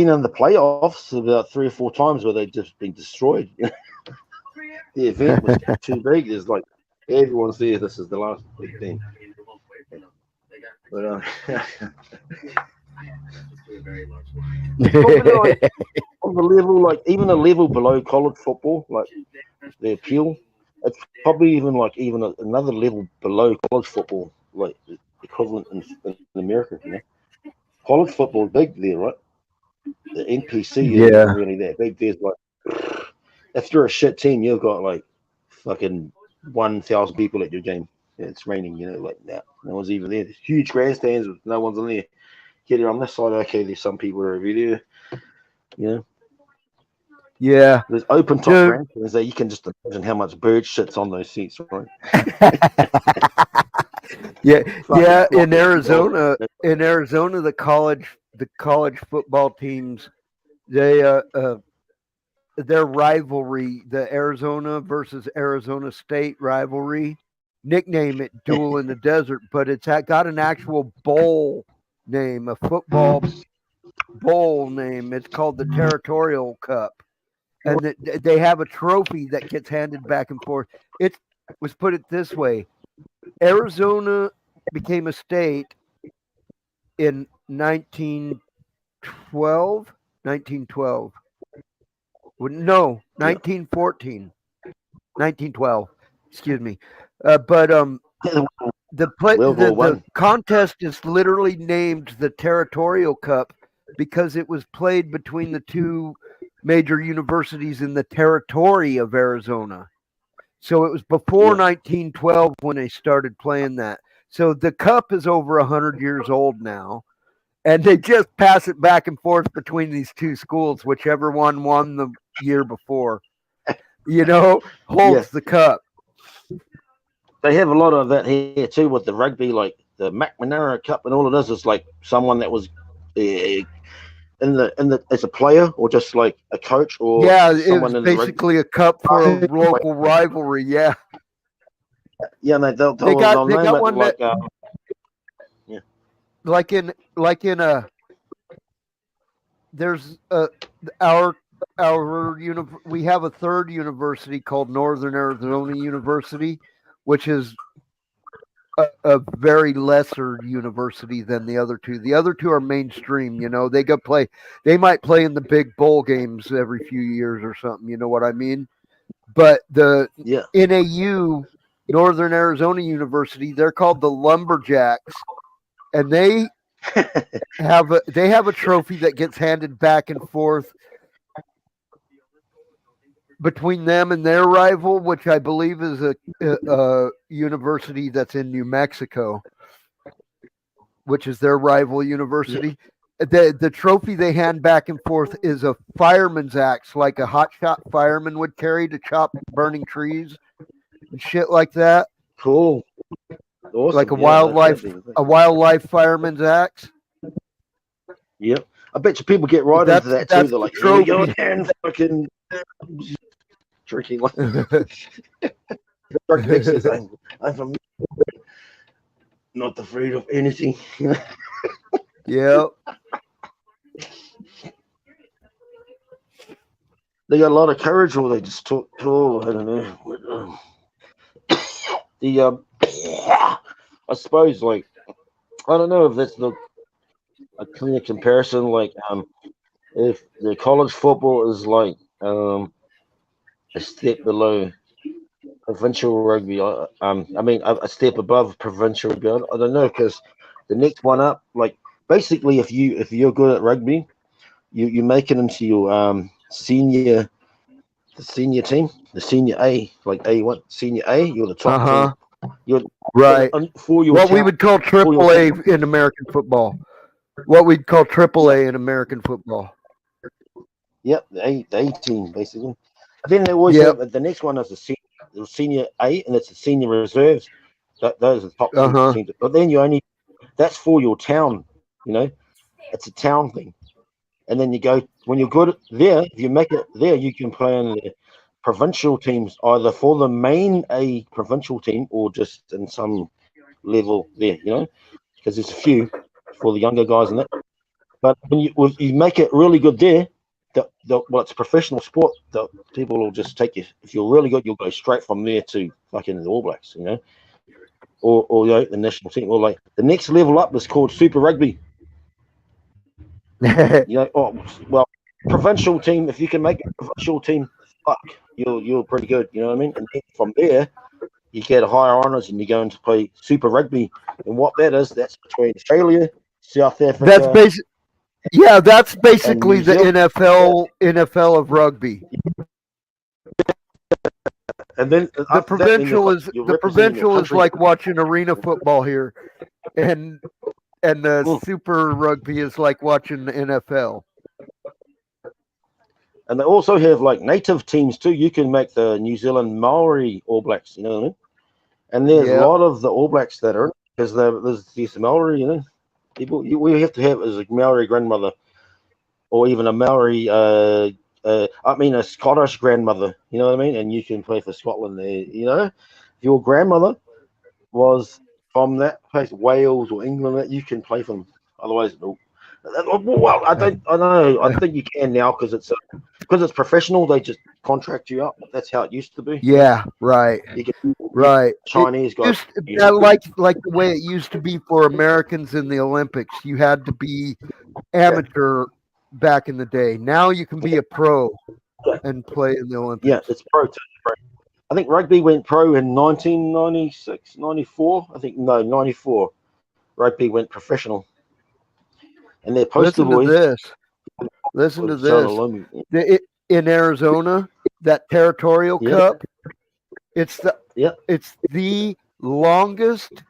in the playoffs about 3 or 4 times where they've just been destroyed. The event was too big. There's like everyone's there. This is the last big thing. But probably like on the level, like even a level below college football, like the appeal, it's probably even like another level below college football, like the equivalent in America. You know, college football is big there, right? The NPC isn't Yeah. really that big. There's like, if you're a shit team, you've got like fucking 1,000 people at your game. It's raining, you know, like that. No one's even there. There's huge grandstands with no one's in there. Get it on this side, okay, there's some people that are over there. You know, Yeah. there's open top Dude. grandstands that you can just imagine how much bird shit's on those seats, right? Yeah. Fucking Yeah. In flocking Arizona, dogs. the college football teams, they their rivalry, the Arizona versus Arizona State rivalry, nickname it Duel in the Desert, but it's got an actual bowl name, a football bowl name. It's called the Territorial Cup. And they have a trophy that gets handed back and forth. It was put it this way. Arizona became a state in 1912. 1912. No, 1914. 1912. Excuse me. But World War the One. contest is literally named the Territorial Cup because it was played between the two major universities in the territory of Arizona. So it was before 1912 when they started playing that. So the cup is over 100 years old now, and they just pass it back and forth between these two schools, whichever one won the year before, holds the cup. They have a lot of that here too with the rugby, like the McNamara Cup, and all it is like someone that was in the as a player or just like a coach or Yeah, it someone was in the rugby. basically a cup for a local rivalry. Yeah, Yeah, and they'll they got name it one like that like in a there's our we have a third university called Northern Arizona University, which is a very lesser university than the other two. The other two are mainstream. They might play in the big bowl games every few years or something. You know what I mean? But the NAU, Northern Arizona University, they're called the Lumberjacks, and they have a trophy that gets handed back and forth between them and their rival, which I believe is a university that's in New Mexico, which is their rival university. The trophy they hand back and forth is a fireman's axe, like a hotshot fireman would carry to chop burning trees and shit like that. Cool. Awesome. Like a wildlife fireman's axe. Yep. I bet you people get right into that too. They're like, here we go again, fucking drinking like I'm from not afraid of anything. Yeah. They got a lot of courage, or they just talk. I don't know. I suppose, like, I don't know if that's a clear comparison. Like, if the college football is like a step below provincial rugby, I mean, a step above provincial rugby. I don't know, because the next one up, like, basically, if you're good at rugby, you make it into your senior team, the senior A, like A1, senior A. You're the top team. You're right for your what we would call triple A in American football. What we'd call triple A in American football. Yep, the A team basically. Then they always have the next one is the senior A, and it's the senior reserves. Those are the top teams. But then that's for your town. You know, it's a town thing. And then you go when you're good there. If you make it there, you can play in the provincial teams, either for the main A provincial team or just in some level there, because there's a few for the younger guys and that. But when you make it really good there, well, it's a professional sport. The people will just take you. If you're really good, you'll go straight from there to fucking the All Blacks, or the national team. Or like the next level up is called Super Rugby. Well, provincial team. If you can make a provincial team, fuck, you're pretty good. You know what I mean? And then from there, you get higher honours and you go into play Super Rugby. And what that is, that's between Australia, South Africa. That's basic. Yeah, that's basically New the Zealand. NFL of rugby. And then The provincial is like watching arena football here, and the Super Rugby is like watching the NFL. And they also have like native teams too. You can make the New Zealand Maori All Blacks, you know what I mean? And there's a lot of the All Blacks that are, because there's these Maori, people. We have to have as a Maori grandmother, or even a Maori, a Scottish grandmother. You know what I mean? And you can play for Scotland there. If your grandmother was from that place, Wales or England, you can play for them. Otherwise, no. Well, I know. I think you can now because it's professional. They just contract you up. That's how it used to be. Yeah, right. Right. Chinese guys. Like the way it used to be for Americans in the Olympics. You had to be amateur back in the day. Now you can be a pro and play in the Olympics. Yeah, it's pro too. I think rugby went pro in 1996, 94. I think, no, 94. Rugby went professional. And their poster boys. Listen to this. In Arizona, that territorial cup, it's the longest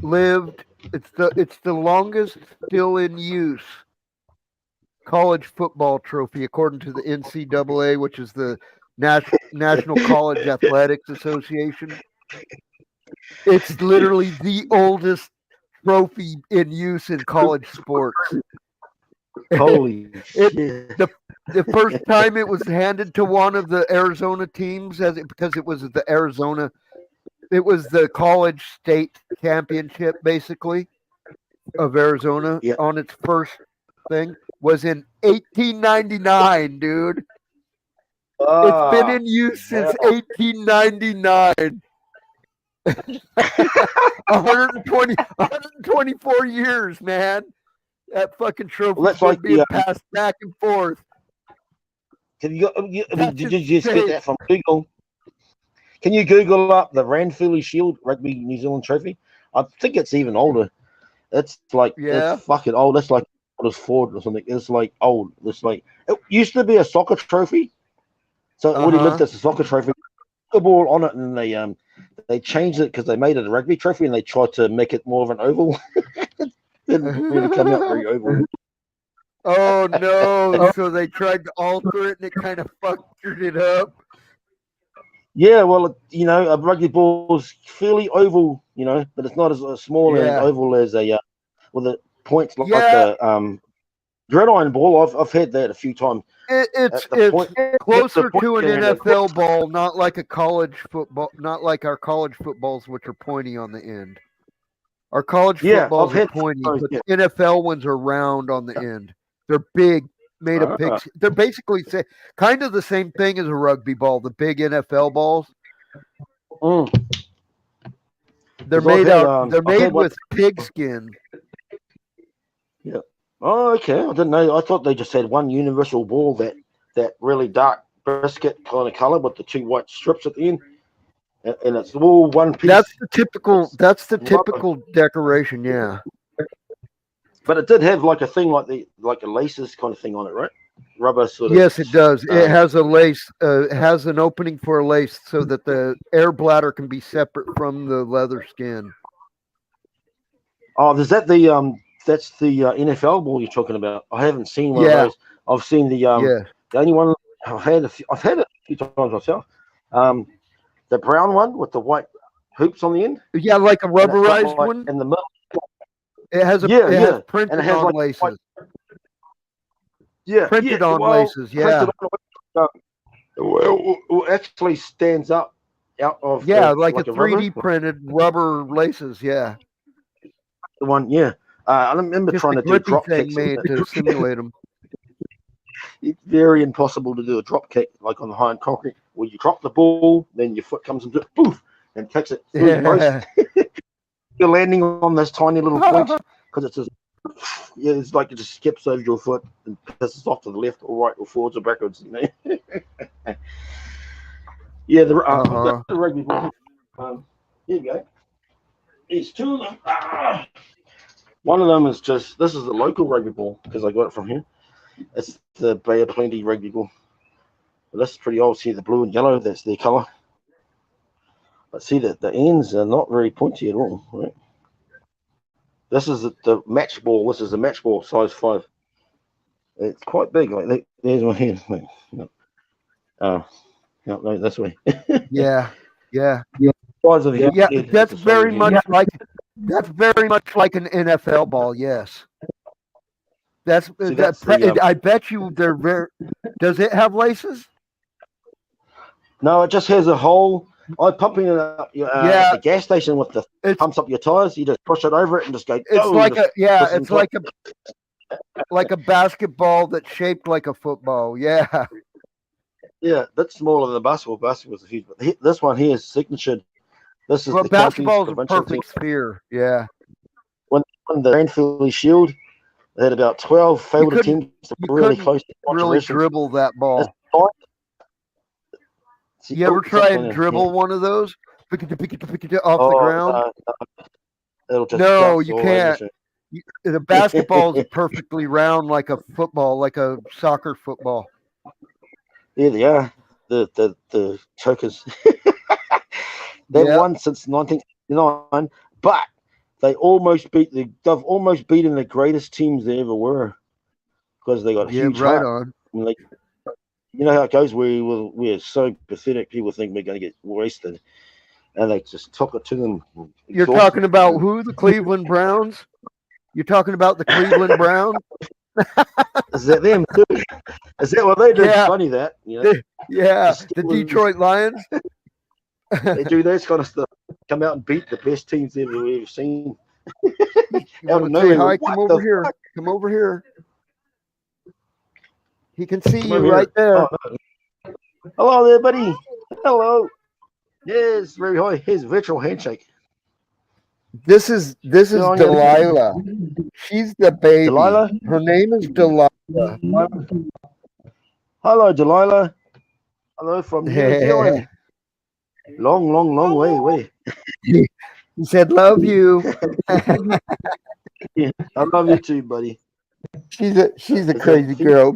lived. It's the longest still in use college football trophy, according to the NCAA, which is the National College Athletics Association. It's literally the oldest trophy in use in college sports. Holy shit. The first time it was handed to one of the Arizona teams, because it was the college state championship, basically, of Arizona on its first thing, was in 1899, dude. It's been in use since 1899. 124 years, man. That fucking trophy's been being passed back and forth. Did you just get that from Google? Can you Google up the Ranfurly Shield Rugby New Zealand Trophy? I think it's even older. It's like it's fucking old. It's like old as Ford or something. It's like old. It's like it used to be a soccer trophy. So it already lived as a soccer trophy. The ball on it, and they changed it because they made it a rugby trophy, and they tried to make it more of an oval. It didn't really come out very oval. Oh no! So they tried to alter it, and it kind of fucked it up. Yeah, well, a rugby ball is fairly oval, but it's not as small and oval as a with the points like the gridiron ball. I've had that a few times. It's closer to an NFL ball, not like a college football, not like our college footballs, which are pointy on the end. Our college footballs are pointy, but the NFL ones are round on the end. They're big, made of pigs. They're basically kind of the same thing as a rugby ball, the big NFL balls. They're made with pig skin. Yeah. Oh, okay. I didn't know. I thought they just had one universal ball, that really dark biscuit kind of color with the two white strips at the end, and it's all one piece. That's the typical decoration, yeah. But it did have like a thing like a laces kind of thing on it, right? Rubber sort of. Yes, it does. It has a lace. It has an opening for a lace so that the air bladder can be separate from the leather skin. Oh, is that the that's the NFL ball you're talking about? I haven't seen one of those. I've seen the only one I've had it a few times myself. The brown one with the white hoops on the end. Yeah, like a rubberized one in the middle. It has printed and it has on like laces. White, printed on laces. Yeah. Well, it actually stands up out of Yeah, like a a 3D rubber. printed rubber laces. Yeah, The one, yeah. I remember just trying a to do grippy drop thing kicks. made to simulate them. It's very impossible to do a drop kick like on the high end concrete, where you drop the ball, then your foot comes into it, poof, and kicks it through the post. You're landing on this tiny little point because it's just, yeah, it's like it just skips over your foot and pisses off to the left or right or forwards or backwards. You know. Yeah, I've got the rugby ball. Here you go. There's two of them. One of them is just, this is the local rugby ball because I got it from here. It's the Bay of Plenty rugby ball. But this is pretty old. See the blue and yellow, that's their colour. But see that the ends are not very pointy at all, right? This is the match ball. This is the match ball, size 5. It's quite big. Like there's one here. Like, no, this way. Yeah, yeah, Size of the yeah. head, That's the size very of the much head. like an NFL ball. Yes, that's See, that. that's the I bet you they're very. Does it have laces? no, it just has a hole. I pumping it up Yeah, at the gas station with the it's pumps up your tires. You just push it over it and just go. it's Oh, like just a yeah. push it It's into it. like a basketball that's shaped like a football. Yeah, Yeah, that's smaller than the basketball. Basketball's huge, but this one here is signatured. This is well, the county's basketball is a provincial team. perfect sphere. Yeah, When the Ranfurly Shield, they had about 12 failed couldn't- attempts that you were really couldn't close to really controversial. dribble that ball. See, You ever try something and in dribble here. one of those? Pick it off the Oh, ground? it'll just No, bounce you all can't. over The basketball is perfectly round like a football, like a soccer football. There they are, the chokers. They've Yeah, won since 1969, but they've almost beaten the greatest teams they ever were because they got a yeah, huge right heart. on. I mean, you know how it goes. We're so pathetic. People think we're going to get wasted, and they just took it to them. You're talking about who? The Cleveland Browns? You're talking about the Cleveland Browns? Is that them too? Is that what they do? Yeah. It's funny that, you know. Yeah, The the Steelers- Detroit Lions. They do that kind of stuff. Come out and beat the best teams we've ever seen. You Out want of to say nowhere, hi? what Come the over here. fuck? Come over here. He can see Come you over here. right there. Oh, no. Hello there, buddy. Hello. Yes, very high. Here's virtual handshake. This is Good on you. Delilah. She's the baby. Delilah? Her name is Delilah. Hello, Delilah. Hello from New Zealand. Long way away. He said, "Love you." Yeah, I love you too, buddy. She's a Is crazy that- girl.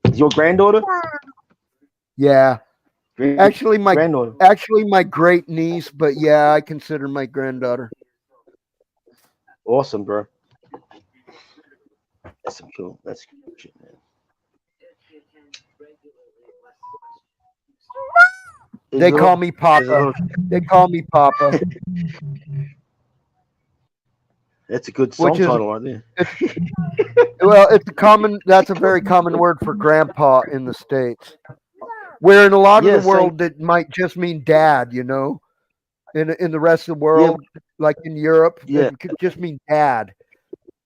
Is your granddaughter? Yeah, actually, my granddaughter. great niece, but yeah, I consider my granddaughter. Awesome, bro. That's some cool. That's cool shit, man. They call me Papa. They call me Papa. That's a good song Which is- title right there. Well, that's a very common word for grandpa in the States. Where in a lot of Yeah, the world it might just mean dad, you know. In the rest of the world, like in Europe, Yeah. it could just mean dad.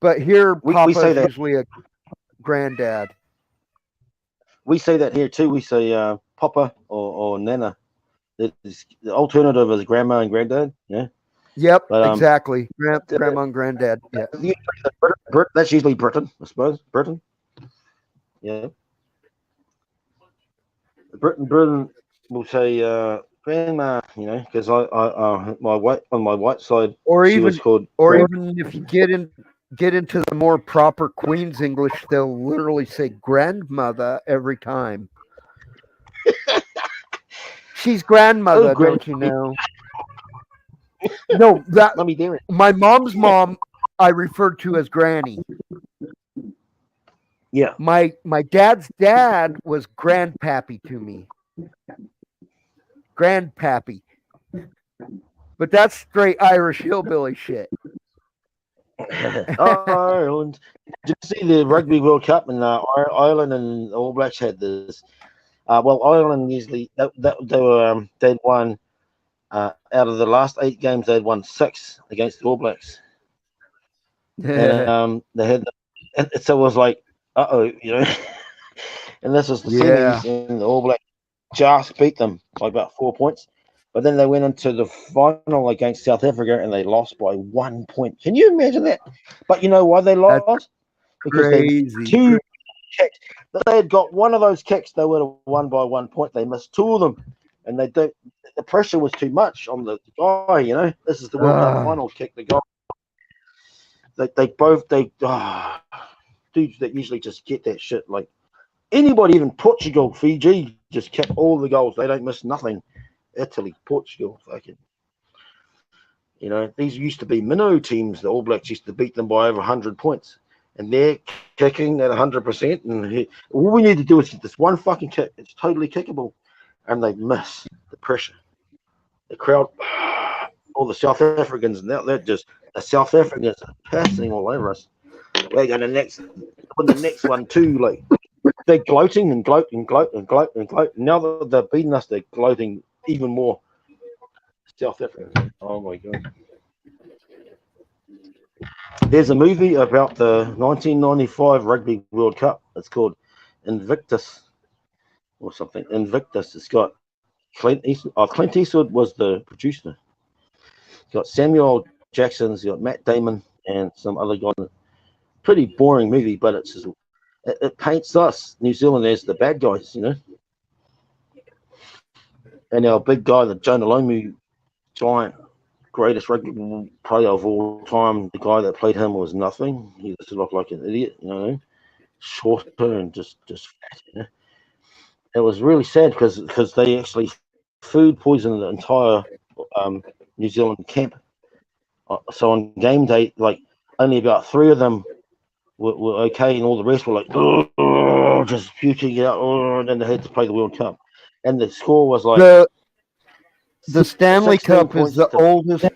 But here, We Papa say is that. usually a granddad. We say that here too. We say Papa or Nana. The alternative is grandma and granddad. Yeah. Yep, But, exactly. Grandma and granddad. Yeah. That's usually Britain, I suppose. Britain. Yeah. Britain will say grandma, you know, because on my white side, Or she even was called. even if you get into the more proper Queen's English, they'll literally say grandmother every time. She's grandmother, don't you know? No, that Let me do it. my mom's mom I referred to as Granny. Yeah. My dad's dad was grandpappy to me. Grandpappy. But that's straight Irish hillbilly shit. Ireland. Did you see the Rugby World Cup and Ireland and All Blacks had this? Well, Ireland usually they'd won out of the last 8 games they'd won 6 against the All Blacks, and they had and so it was like and this was the Yeah. semis and the All Blacks just beat them by about 4 points. But then they went into the final against South Africa and they lost by 1 point. Can you imagine that? But you know why they That's lost? Because they crazy. 2 kicks. If they had got one of those kicks, they would have won by 1 point. They missed 2 of them, and they don't. The pressure was too much on the guy. You know, this is the World Cup final. Kick the guy. Dudes that usually just get that shit. Like anybody, even Portugal, Fiji, just kick all the goals. They don't miss nothing. Italy, Portugal, fucking. You know, these used to be minnow teams. The All Blacks used to beat them by over 100 points. And they're kicking at 100%. And all we need to do is get this one fucking kick. It's totally kickable. And they miss the pressure. The crowd, all the South Africans, now they're just, the South Africans are passing all over us. We're going to win the next one too. Like, they're gloating and gloat and gloat and gloat and gloat. Now that they're beating us, they're gloating even more. South Africa. Oh my god. There's a movie about the 1995 Rugby World Cup. It's called Invictus or something. Invictus. It's got Clint Eastwood. Clint Eastwood was the producer. It's got Samuel Jackson. It's got Matt Damon and some other guy. Pretty boring movie, but it paints us New Zealand as the bad guys, you know. And our big guy, the Jonah Lomu, giant, greatest rugby player of all time, the guy that played him was nothing. He just looked like an idiot, you know, shorter and just fat. You know? It was really sad because they actually food poisoned the entire New Zealand camp. So on game day, like only about 3 of them were okay, and all the rest were like just puking it out, and then they had to play the World Cup. And the score was like the Stanley Cup is the oldest.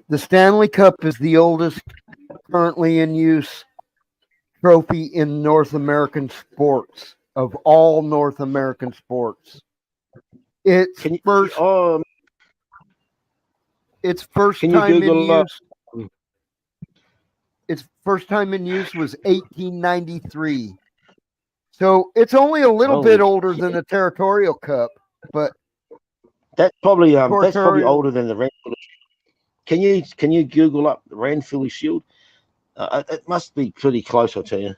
The Stanley Cup is the oldest currently in use trophy in North American sports, of all North American sports. It's first time in use. Its first time in use was 1893. So it's only a little bit older than the Territorial Cup, but that's probably older than the Ranfurly. Can you Google up the Ranfurly Shield? It must be pretty close, I'll tell you.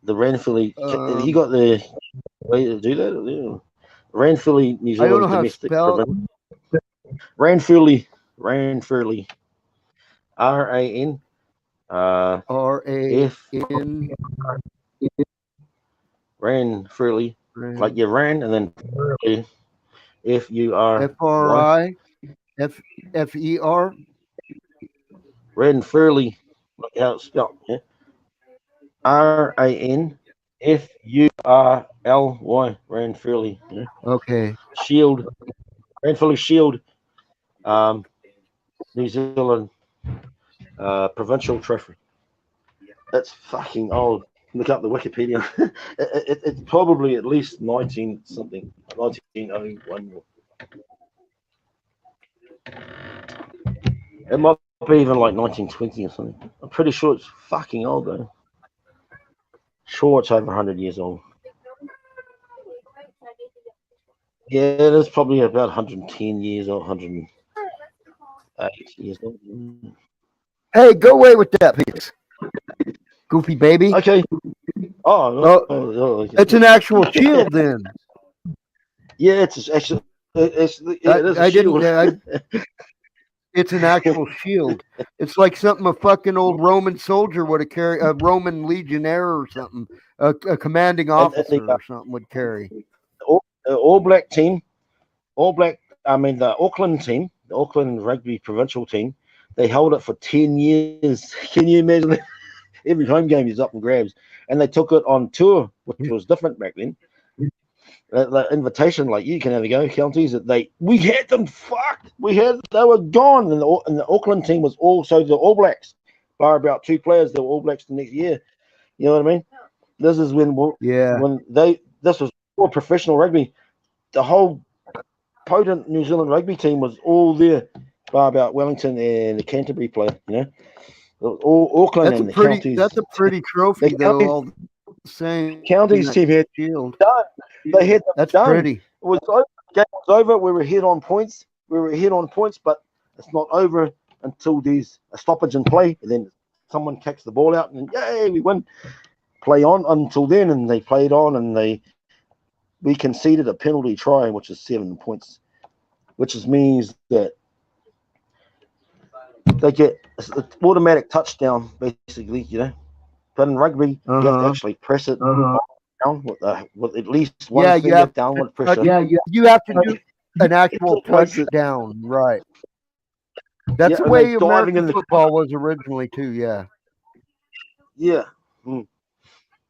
The Ranfurly. Have you got the way to do that? Yeah. Ranfurly, New Zealand domestic province. Ranfurly. Ranfurly. RAN. RAN. Ranfurly. Like you ran and then Furley. FRI. FER. Ranfurly. Look how it's spelled. Yeah. RANFURLY. Ranfurly. Yeah. Okay. Shield. Ranfurly Shield. New Zealand provincial trophy. That's fucking old. Look up the Wikipedia. It's probably at least 1901. It might be even like 1920 or something. I'm pretty sure it's fucking old though. Sure, it's over 100 years old. Yeah, it is probably about 110 years old, 108 years old. Hey, go away with that, please. Goofy baby. Okay. Okay. It's an actual shield then. Yeah, it's actually. It's a shield. It's an actual shield. It's like something a fucking old Roman soldier would have carried, a Roman legionnaire or something, a commanding officer or something would carry. All Black team, the Auckland team, the Auckland rugby provincial team, they held it for 10 years. Can you imagine that? Every home game is up for grabs. And they took it on tour, which was different back then. the invitation, like you can have a go, counties. That we had them fucked. They were gone, and the Auckland team was also the All Blacks. By about 2 players, they were All Blacks the next year. You know what I mean? This is Yeah. this was all professional rugby. The whole potent New Zealand rugby team was all there, by about Wellington and the Canterbury player. You know, all Auckland and the counties. That's a pretty trophy The though. counties, All the same. counties team had Shield. done. They had them That's done. pretty. It was over. The game was over. We were ahead on points. But it's not over until there's a stoppage in play, and then someone kicks the ball out, and yay, we win. Play on until then, and they played on, and we conceded a penalty try, which is 7 points, which means that they get an automatic touchdown, basically, you know. But in rugby, you have to actually press it down with at least one Yeah, you finger have downward pressure. you have to do an actual Place it. touchdown, right? That's Yeah, the and way they're diving American in the football was originally too. Yeah. Yeah.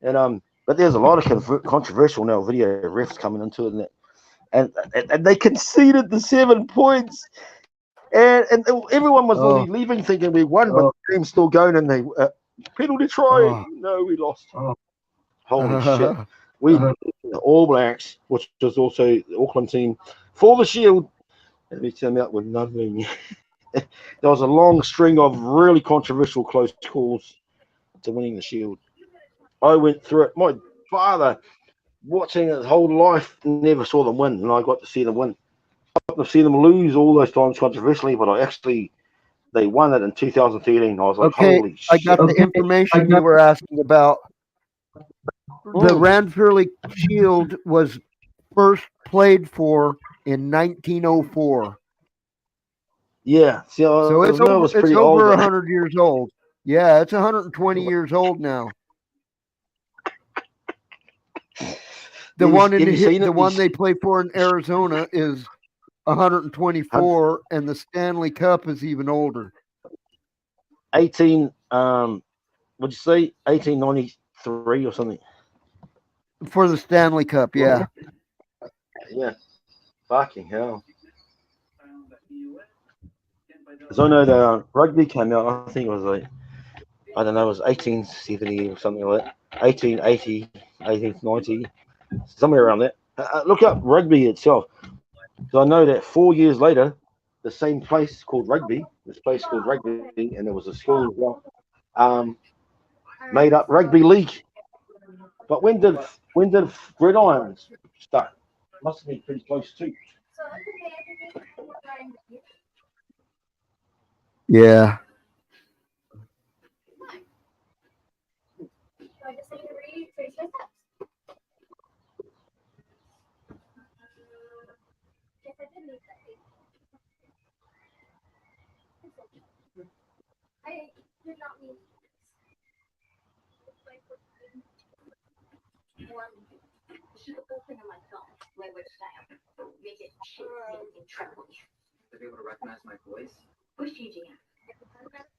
And but there's a lot of controversial now video refs coming into it, and they conceded the 7 points, and everyone was Oh. nearly leaving thinking we won, but the team's still going, and they penalty try. No, we lost. Holy shit! We the All Blacks, which was also the Auckland team, for the Shield, and we turned out with nothing. There was a long string of really controversial close calls to winning the Shield. I went through it. My father, watching his whole life, never saw them win, and I got to see them win. I got to see them lose all those times controversially, but they won it in 2013. I was like, Okay, holy I shit. got the information you were asking about. The Ranfurly Shield was first played for in 1904. Yeah, see, So I it's know it over, was it's pretty over old. 100 years old. Yeah, it's 120 years old now. The one they play for in Arizona is 124, and the Stanley Cup is even older. would you say 1893 or something? For the Stanley Cup, yeah. Yeah, fucking hell. Because I know the rugby came out, I think it was like, I don't know, it was 1870 or something like that. 1880, 1890, somewhere around there. Look up rugby itself. So I know that 4 years later, the same place called Rugby, and there was a school as well, made up Rugby League. But when did gridirons start? Must have been pretty close too. Yeah. I did not mean should open on my phone, language style. Make it shit and trembling. To be able to recognize my voice. Who's changing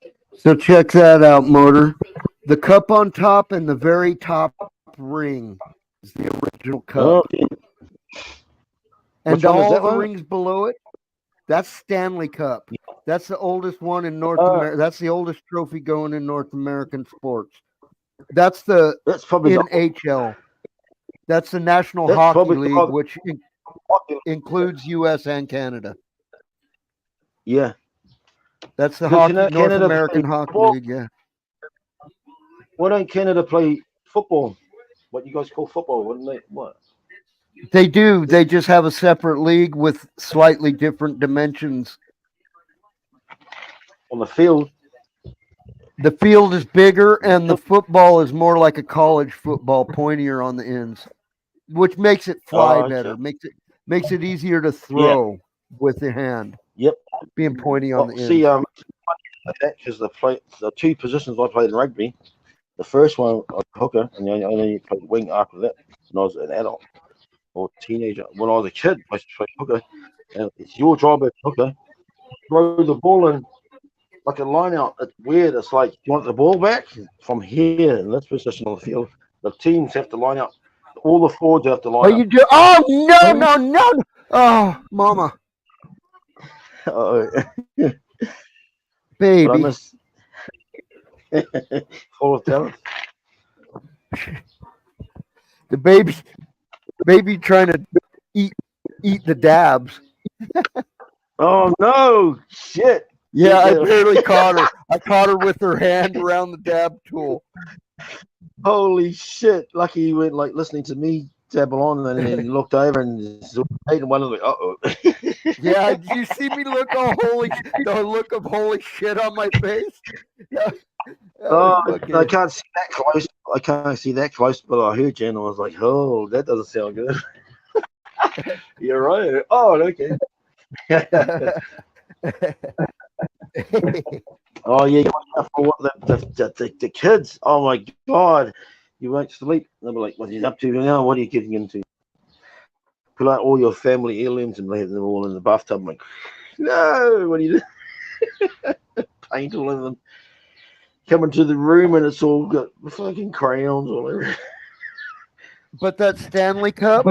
it? So check that out, Motor. The cup on top and the very top ring is the original cup. Oh, yeah. And Which one is all that the one? rings below it, that's Stanley Cup. That's the oldest one in North America. That's the oldest trophy going in North American sports. That's probably NHL. That's the National That's Hockey probably League, which includes U.S. and Canada. Yeah. That's the Because North Canada American play Hockey football. League, yeah. Why don't Canada play football? What you guys call football? Wouldn't they? What? They do. They just have a separate league with slightly different dimensions. On the field? The field is bigger, and the football is more like a college football, pointier on the ends, which makes it fly better. Makes it easier to throw with the hand. Yep. Being pointy on the ends. See, because the two positions I played in rugby, the first one I was a hooker, and I only played wing after that when I was an adult or teenager. When I was a kid, I used to play hooker, and it's your job as hooker. Throw the ball in like a line out. It's weird. It's like you want the ball back from here in this position on the field. The teams have to line out all the forwards have to Oh, line up. you do? Oh no, no, no! No. Oh, mama, Uh-oh. But I baby, miss full of talent. the baby trying to eat the dabs. Oh no! Shit! Yeah, I Yeah. barely caught her. I caught her with her hand around the dab tool. Holy shit! Lucky you weren't like listening to me dabble on, and then you looked over and one of the uh-oh. Yeah, did you see me look all the look of holy shit on my face? Yeah, that was Oh, fucking- I can't see that close. I can't see that close, but I heard you and I was like, oh, that doesn't sound good. You're right. Oh, okay. Oh yeah, for what the kids. Oh my god, you won't sleep. They'll be like, "What are you up to now? What are you getting into?" Pull out all your family heirlooms and leave them all in the bathtub. I'm like, no, what are you doing? Paint all over them. Come into the room and it's all got fucking crayons all over. But that Stanley Cup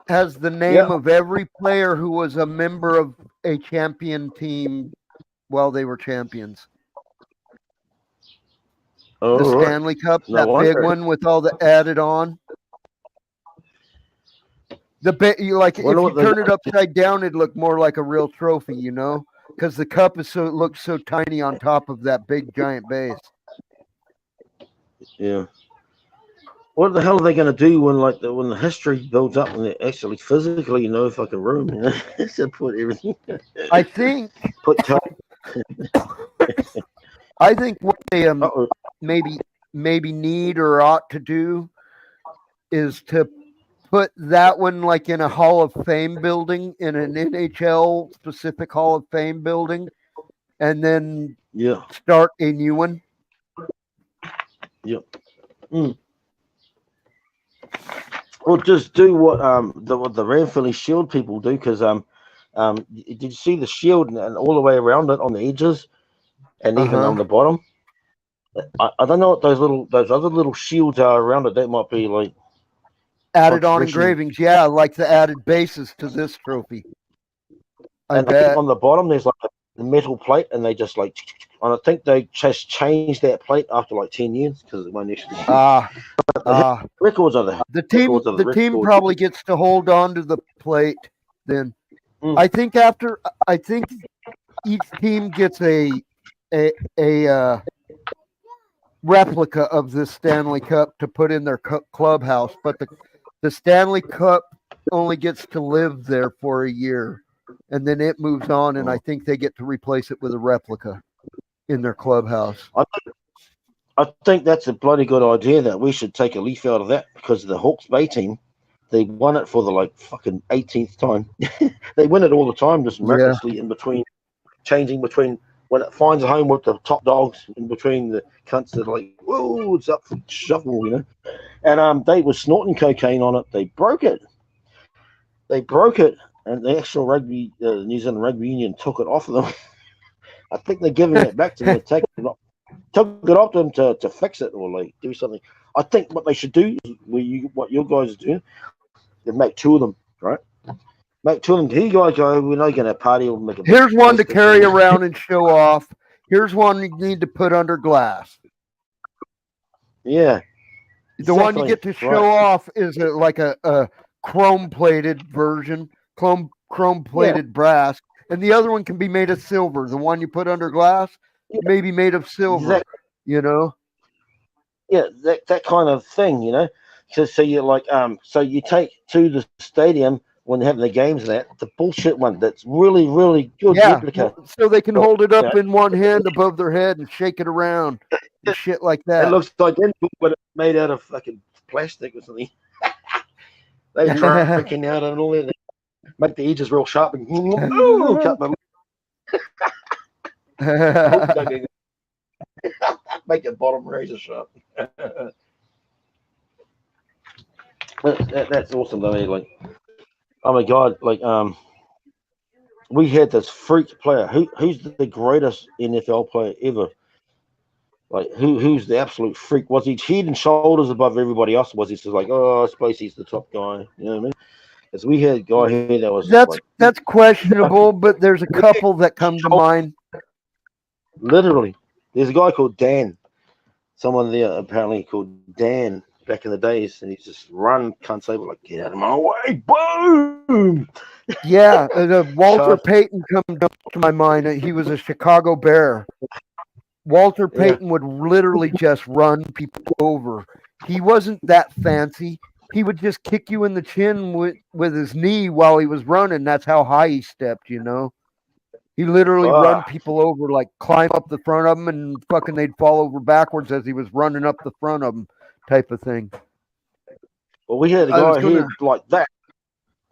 has the name of every player who was a member of a champion team while they were champions. Oh, The right. Stanley Cup, No that big wonder. one with all the added on. Like if Wonder you what they turn it upside down, it'd look more like a real trophy, you know, because the cup looks so tiny on top of that big giant base. Yeah. What the hell are they going to do when when the history builds up and they actually physically know fucking room? You know, to put everything. I think Put time. what they Uh-oh. maybe need or ought to do is to put that one like in a Hall of Fame building, in an NHL specific Hall of Fame building, and then Yeah. start a new one. Yep. Mm. Or just do what the Ranfilly Shield people do, because did you see the shield and all the way around it on the edges and even on the bottom? I don't know what those other little shields are around it. That might be like Added on traditional. engravings, yeah, like the added bases to this trophy. I And I bet. think on the bottom there's like a metal plate, and they just like, and I think they just changed that plate after like 10 years because it won't actually. Records are the team. The team probably gets to hold on to the plate. Then I think each team gets a replica of this Stanley Cup to put in their clubhouse, but the Stanley Cup only gets to live there for a year, and then it moves on, and I think they get to replace it with a replica in their clubhouse. I think that's a bloody good idea. That we should take a leaf out of that, because the Hawke's Bay team, they won it for the fucking 18th time. They win it all the time, just miraculously in between, changing between when it finds a home with the top dogs, in between the cunts that are like, whoa, it's up for shuffle, you know. And they were snorting cocaine on it. They broke it. And the actual New Zealand Rugby Union took it off of them. I think they're giving it back to them. Took it off them to fix it or like do something. I think what they should do is what you guys do, they make two of them, right? Make two of them. Here you guys go. We're not going to party or make a. Here's one to carry around and show off. Here's one you need to put under glass. Yeah. The one you get to show off is like a chrome-plated version, chrome-plated brass, and the other one can be made of silver. The one you put under glass may be made of silver, you know? Yeah, that kind of thing, you know? So you're like, so you take to the stadium when they're having the games, the bullshit one that's really, really good replica. So they can hold it up in one hand above their head and shake it around and shit like that. It looks identical, but it's made out of fucking plastic or something. They tricking out and all that. Make the edges real sharp and cut my make your bottom razor sharp. That's awesome though. Like, oh my god, like we had this freak player who's the greatest NFL player ever. Like who's the absolute freak? Was he head and shoulders above everybody else? Was he just like, oh, I suppose he's the top guy? You know what I mean? Because we had a guy here that was just like That's questionable, but there's a couple that come to mind. literally. There's a guy called Dan. Someone there apparently called Dan back in the days, and he's just run, can't say, but like, get out of my way, boom! Yeah, Walter Charge. Payton comes to my mind. He was a Chicago Bear. Walter Yeah. Payton would literally just run people over. He wasn't that fancy. He would just kick you in the chin with his knee while he was running. That's how high he stepped, you know. He literally run Fuck. people over, like climb up the front of them, and fucking they'd fall over backwards as he was running up the front of them, type of thing. Well, we had a I was guy gonna- here like that.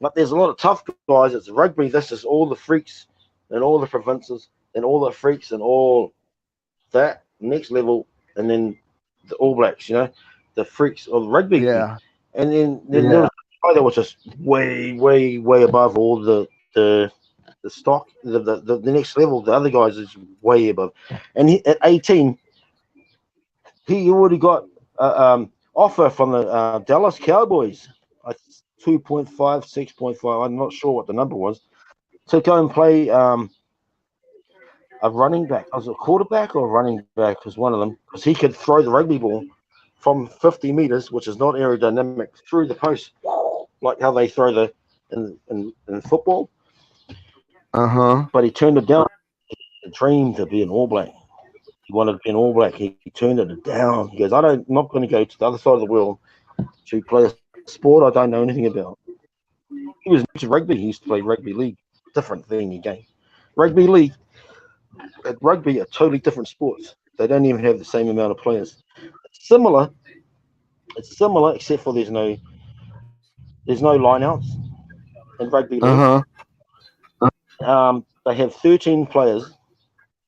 But there's a lot of tough guys. It's rugby. This is all the freaks and all the provinces and all the freaks and all that next level, and then the All Blacks, you know, the freaks of rugby. Yeah, And then there was a guy that was just way, way, way above all the stock, the next level. The other guys is way above. And at 18, he already got offer from the Dallas Cowboys. 2.5, 6.5. I'm not sure what the number was. To go and play a running back. Was it a quarterback or a running back? Was one of them, because he could throw the rugby ball from 50 meters, which is not aerodynamic, through the post, like how they throw the in football. But he turned it down. He dreamed to be an All Black. He wanted to be an All Black. He turned it down. He goes, I'm not going to go to the other side of the world to play a sport I don't know anything about. He was into rugby. He used to play rugby league. Different thing again. Rugby league and rugby are totally different sports. They don't even have the same amount of players. It's similar, except for there's no lineouts in rugby league. They have 13 players.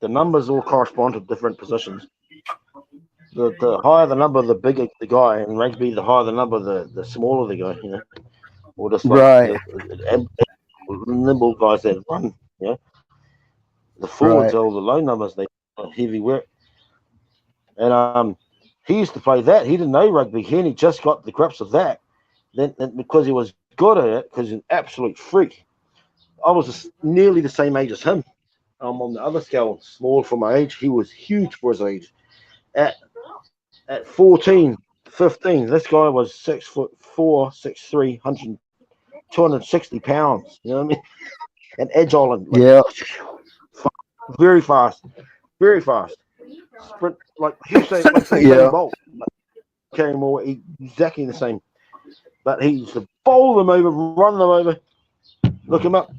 The numbers all correspond to different positions. The higher the number, the bigger the guy. In rugby, the higher the number, the smaller the guy. You know, or just like right. the nimble guys that run. You know, the forwards are all the low numbers. They are heavy work. And he used to play that. He didn't know rugby. He just got the grips of that. Then because he was good at it, because he's an absolute freak. I was just nearly the same age as him. I'm on the other scale, small for my age. He was huge for his age. At 14, 15, this guy was 6'4", 6'3", 260 pounds. You know what I mean? And agile and very fast, very fast. Sprint like you say, like Usain Bolt, carrying more, exactly the same. But he used to bowl them over, run them over. Look him up,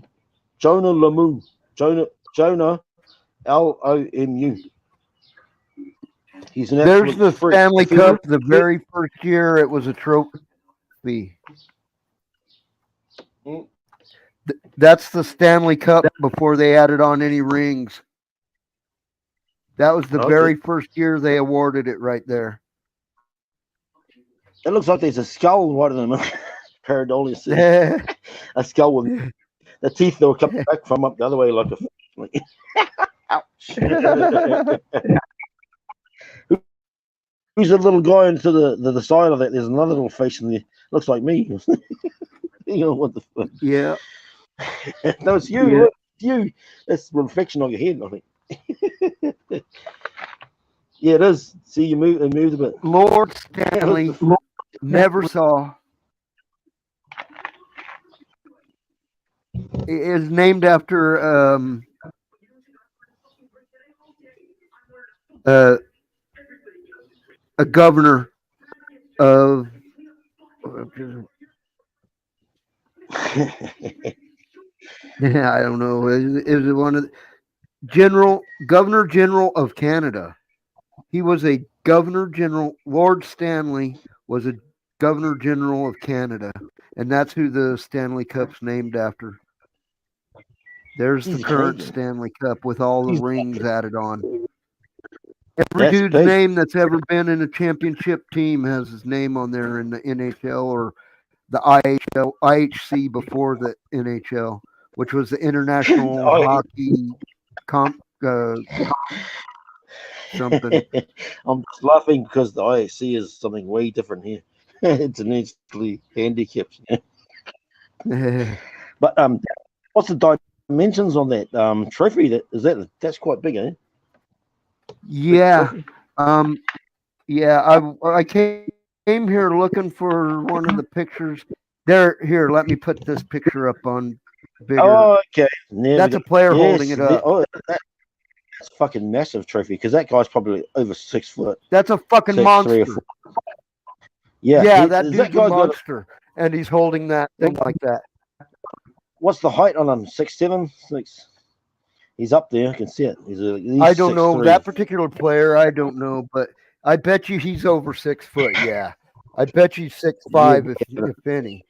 Jonah Lomu, Jonah Lomu. He's an There's the freak. Stanley Cup. The very first year, it was a trophy. That's the Stanley Cup before they added on any rings. That was the very first year they awarded it right there. It looks like there's a skull right in the pareidolia. A skull with the teeth that were coming back from up the other way like a ouch. Who's the little guy into the side of that? There's another little face in there. Looks like me. You know what the fuck? Yeah. No, it's you. Yeah. Look, it's you. That's a reflection on your head, I think. Yeah, it is. See, it moved a bit. Lord Stanley never saw. It is named after a governor of yeah, I don't know. Is it one of the Governor General of Canada? He was a Governor General. Lord Stanley was a Governor General of Canada, and that's who the Stanley Cup's named after. There's the current Stanley Cup with all the rings added on. Every dude's name that's ever been in a championship team has his name on there in the NHL or the IHC before the NHL, which was the International Hockey something. I'm just laughing because the IAC is something way different here. It's immensely handicapped. But what's the dimensions on that trophy? That's quite big, eh? Big Yeah. trophy? Yeah, I came here looking for one of the pictures. There, here, let me put this picture up on bigger. Oh, okay. There That's we a go. player Yes, holding it up. that's fucking massive trophy because that guy's probably over 6 foot, That's a fucking 6, 3 or monster. 4. Yeah, Yeah, that is dude's that a guy got? monster, and he's holding that thing like that. What's the height on him? 6'7", 6. He's up there. I can see it. He's at least I don't know 6'3". that particular player. I don't know, but I bet you he's over 6 foot. Yeah, I bet you 6'5", if any.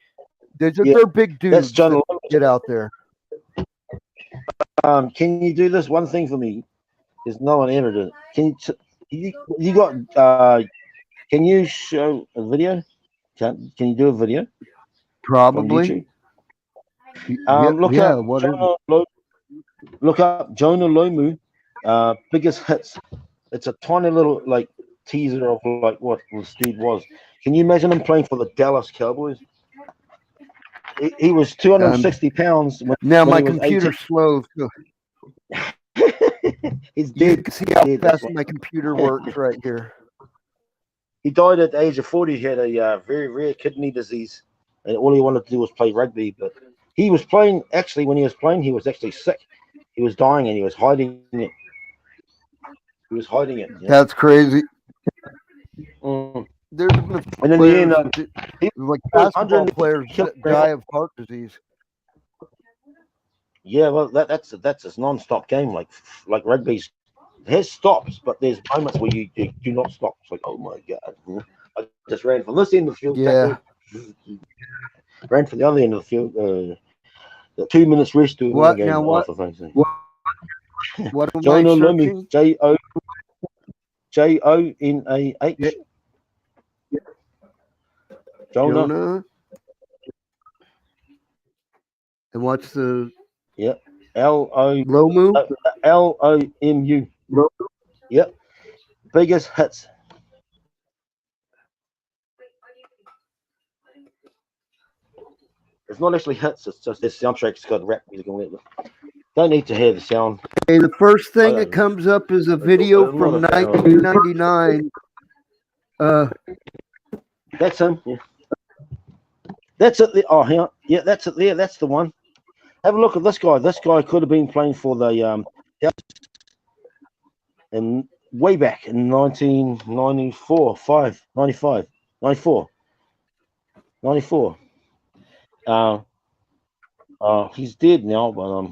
They're big That's dudes John. that get out there. Can you do this one thing for me? There's no one ever did it. You got? Can you show a video? Can you do a video on Probably. YouTube? Yeah, Look yeah. up What is Jonah look up Jonah Lomu, biggest hits. It's a tiny little like teaser of like what this dude was. Can you imagine him playing for the Dallas Cowboys? He was 260 pounds now when my he was 18. computer's slow. So He's you dead. can see how Dead, fast that's why. my computer works right here. He died at the age of 40. He had a very rare kidney disease, and all he wanted to do was play rugby. But he was playing. Actually, when he was playing, he was actually sick. He was dying, and he was hiding it. He was hiding it. Yeah. That's crazy. Mm. There's been a few And in the players end, that he like was basketball 100 players that kilograms. die of heart disease. Yeah, well, that's a non-stop game. Like rugby's, it has stops, but there's moments where you do not stop. It's like, oh my god, you know? I just ran from this end of the field, Yeah. ran from the other end of the field. The 2 minutes rest to win the What game. now? Oh, What? for fuck's sake. What am I Jonah Lomu, searching? Jonah. Jonah. And what's the Yep. Lomu? Lomu. Yep. Biggest hits. It's not actually hits. It's just this soundtrack's got rap music on it. Don't need to hear the sound. Okay, the first thing that don't- comes up is a video I'm from not a fan of it. 1999. That's him. Yeah. That's it. Oh, hang on. Yeah, that's it there. That's the one. Have a look at this guy. This guy could have been playing for the and way back in 1994, 95, 94. 94. He's dead now, but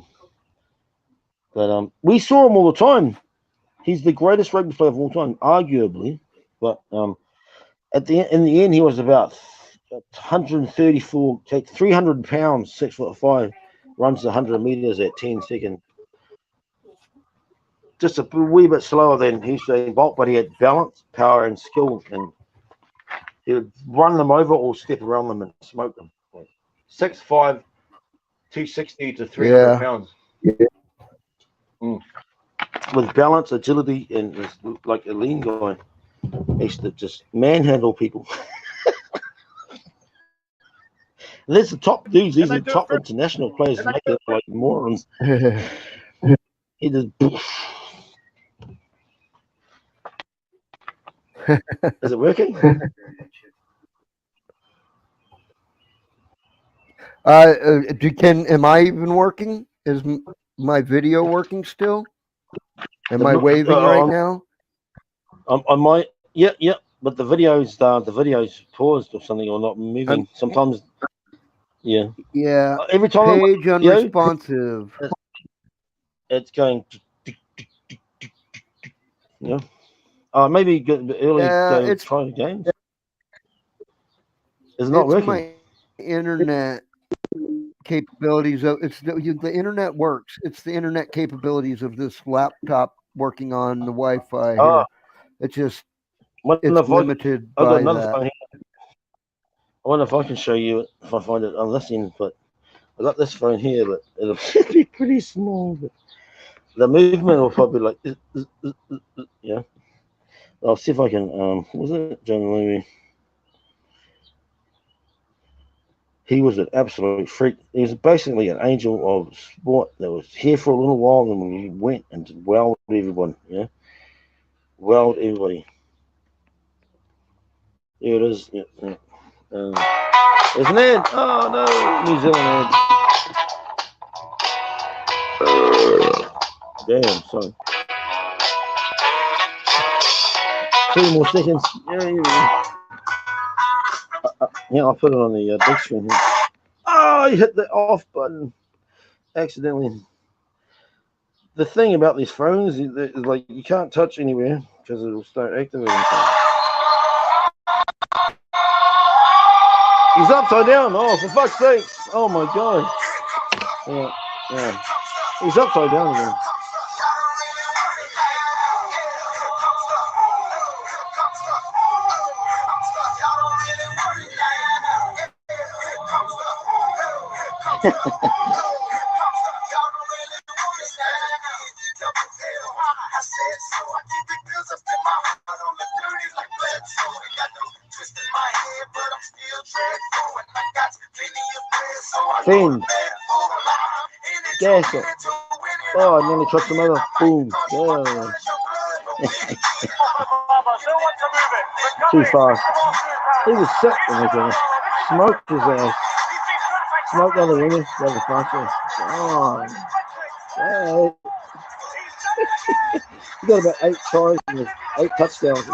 we saw him all the time. He's the greatest rugby player of all time, arguably. But in the end, he was about 134, 300 pounds, 6'5", runs 100 meters at 10 seconds. Just a wee bit slower than Usain Bolt, but he had balance, power, and skill, and he would run them over or step around them and smoke them. 6'5", 260 to 300 pounds. With balance, agility, and like a lean guy. He used to just manhandle people. And there's the top dudes. These are the top international players make it like morons. He just. Is it working? Am I even working? Is my video working still? Am I waving right now? I might. Yeah. But the video's paused or something, or not moving. Sometimes. Yeah. Yeah. Every time Page unresponsive. it's going. Yeah. Maybe get a bit early. Yeah, try the game. It's not working. My internet capabilities of the internet works. It's the internet capabilities of this laptop working on the Wi-Fi here. It's just limited by that. Phone here. I wonder if I can show you it if I find it on this end, but I got this phone here, but it'll be pretty small. But the movement will probably like, yeah. I'll see if I can. Was it John Levy? He was an absolute freak. He was basically an angel of sport that was here for a little while, and we went and wowed everyone. Yeah, wowed everybody. Here it is. Yeah, yeah. There's an ad. Oh no, New Zealand ad. Damn, sorry. 3 more seconds. Yeah, I'll put it on the big screen here. Oh, you hit the off button accidentally. The thing about these phones is like you can't touch anywhere because it'll start activating. He's upside down. Oh, for fuck's sake. Oh my god. Yeah. He's upside down again. Fiend. Gas it. Oh, I nearly touched another. Boom. Yeah. Too fast. He was sick when they did it. Smoked his ass. Smoked the other winger. The other faster. Oh. Yeah. He got about 8 tries and 8 touchdowns.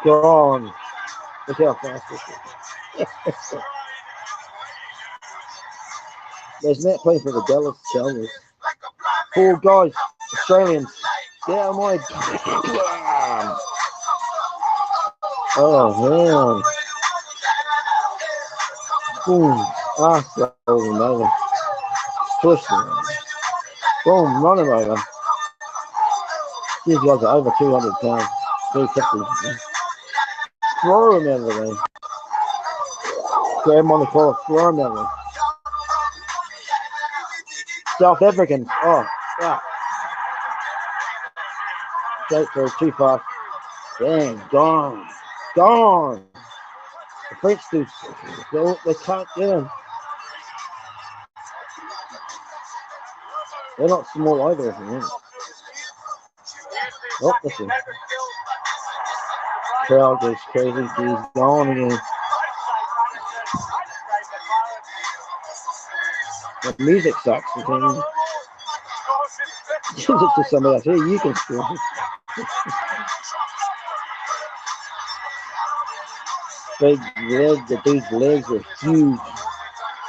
Gone. Look how fast this is. There's Matt playing for the Dallas Cowboys. 4 guys, Australians. Down my. Oh man. Boom. Ah, that was another. Push him. Boom, run him over. These guys are over 200 pounds. 350. Throw him out of the way. Grab him on the collar. Throw him out of the way. South Africans. Oh, yeah. Straight through, too fast. Damn, gone. Gone. The French dudes, they can't get him. They're not small either. Oh, listen. Crowd goes crazy. He's gone again. The music sucks. Give it to somebody else. Here, you can score. Big legs. The dude's legs are huge.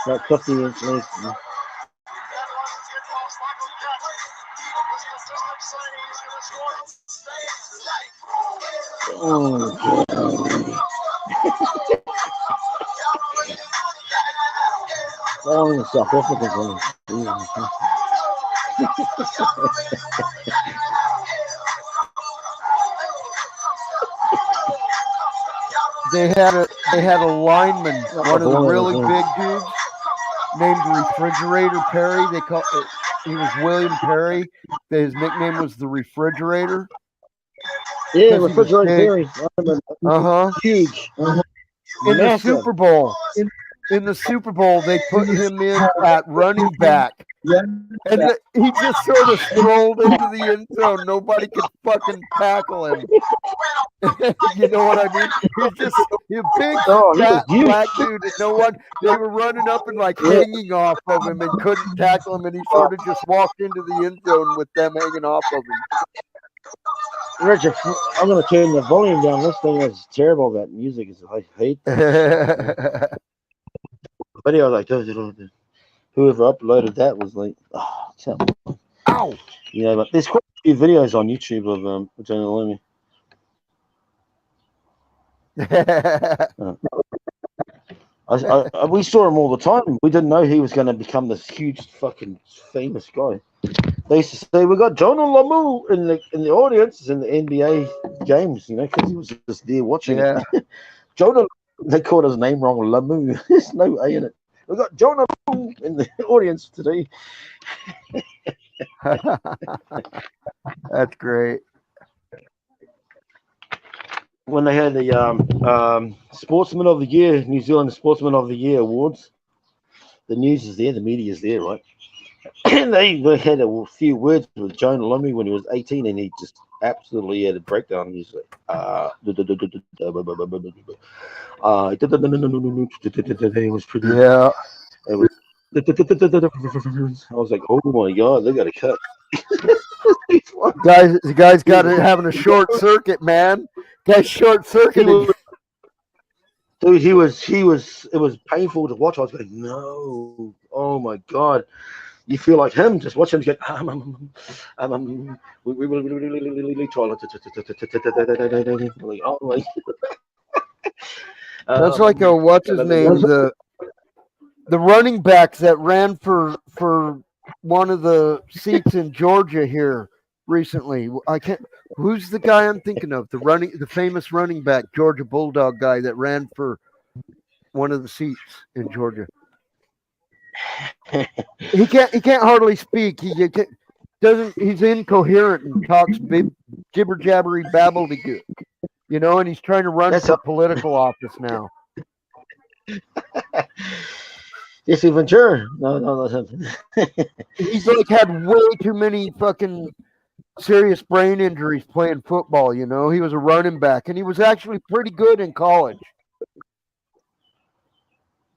Like 50-inch legs. Oh, oh, South African. They had a lineman, one of the really big dudes, named Refrigerator Perry. He was William Perry. His nickname was the Refrigerator. Yeah, Refrigerator Perry. Huge. In the Super Bowl. In the Super Bowl, they put him in at running back. And he just sort of strolled into the end zone. Nobody could fucking tackle him. You know what I mean? He's just a big, fat, black dude. And they were running up and like hanging off of him and couldn't tackle him. And he sort of just walked into the end zone with them hanging off of him. Richard, I'm going to turn the volume down. This thing is terrible. That music is, I hate. Video like whoever uploaded that was like, oh, ow. You know, but there's quite a few videos on YouTube of Jonah Lumi. We saw him all the time. We didn't know he was going to become this huge fucking famous guy. They used to say we got Jonah Lamu in the audience in the NBA games, you know, because he was just there watching it. Jonah, they called his name wrong, Lamu. There's no A in it. We got Jonah Lamu in the audience today. That's great. When they had the Sportsman of the Year, New Zealand Sportsman of the Year awards, the news is there, the media is there, right? And they had a few words with Jonah Lomu when he was 18, and he just absolutely had a breakdown. He's like, it was pretty. Yeah. It was. I was like, oh my god, they got a cut. The guy's got it having a short circuit, man. Guy's short circuiting. Dude, he was. It was painful to watch. I was going, no, oh my god. You feel like him. Just watch him get. We really try. Like, oh my. That's like a what's his name, the running backs that ran for one of the seats in Georgia here recently. I can't. Who's the guy I'm thinking of? The famous running back, Georgia Bulldog guy that ran for one of the seats in Georgia. He can't hardly speak. He's incoherent and talks jibber jabbery babbledy, and he's trying to run for political office now. Jesse Ventura. No, that's him. He's like had way too many fucking serious brain injuries playing football. He was a running back, and he was actually pretty good in college.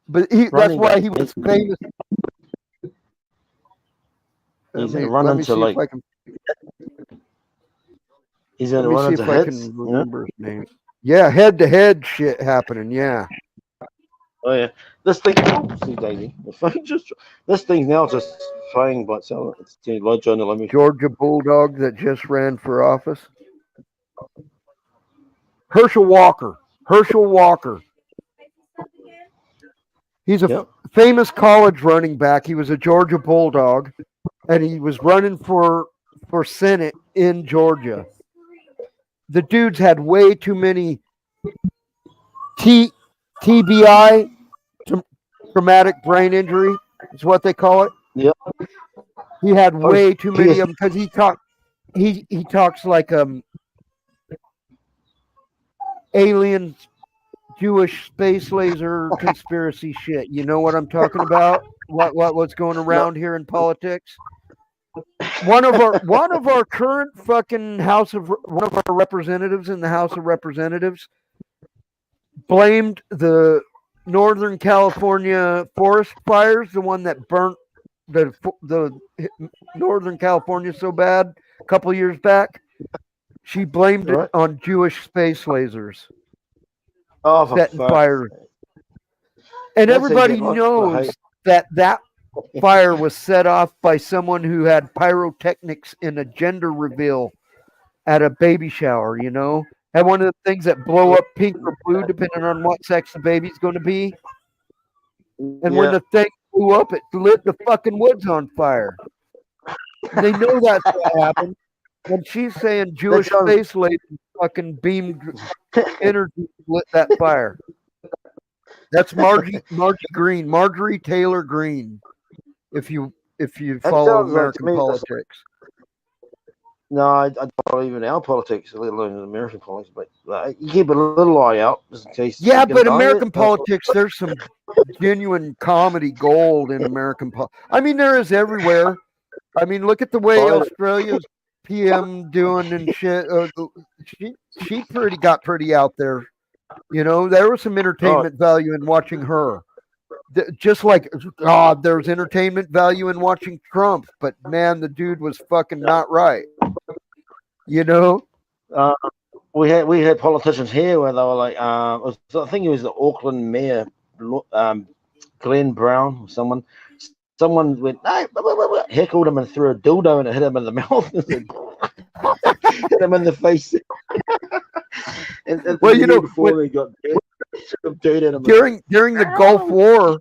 But that's why he was famous. He's going to run into like. He's going to run into heads. Remember his name. Yeah, head-to-head shit happening. Yeah. Oh yeah, this thing. See, Daisy. This thing's now just flying by itself. It's Georgia Bulldog that just ran for office. Herschel Walker. He's a famous college running back. He was a Georgia Bulldog, and he was running for Senate in Georgia. The dude's had way too many TBI, traumatic brain injury, is what they call it. Yep. He had way too many of them because he talks like alien Jewish space laser conspiracy shit. You know what I'm talking about? What's going around here in politics? One of our current fucking one of our representatives in the House of Representatives blamed the Northern California forest fires, the one that burnt the Northern California so bad a couple of years back. She blamed it on Jewish space lasers. Setting fire. And everybody knows that fire was set off by someone who had pyrotechnics in a gender reveal at a baby shower, And one of the things that blow up pink or blue, depending on what sex the baby's going to be. And when the thing blew up, it lit the fucking woods on fire. They know that's what happened. And she's saying Jewish space lady fucking beamed energy lit that fire. That's Marjorie Taylor Greene. If you follow American politics. No, I don't believe in our politics, let alone in American politics. But you keep a little eye out just in case. Yeah, but American politics, there's some genuine comedy gold in American politics. I mean, there is everywhere. I mean, look at the way Australia's PM doing and shit. She got pretty out there. There was some entertainment value in watching her. Just like there's entertainment value in watching Trump, but man, the dude was fucking not right. We had politicians here where they were like, I think it was the Auckland mayor, Glenn Brown, or someone went, hey, heckled him and threw a dildo and it hit him in the mouth. Hit him in the face. and before they got during the Gulf War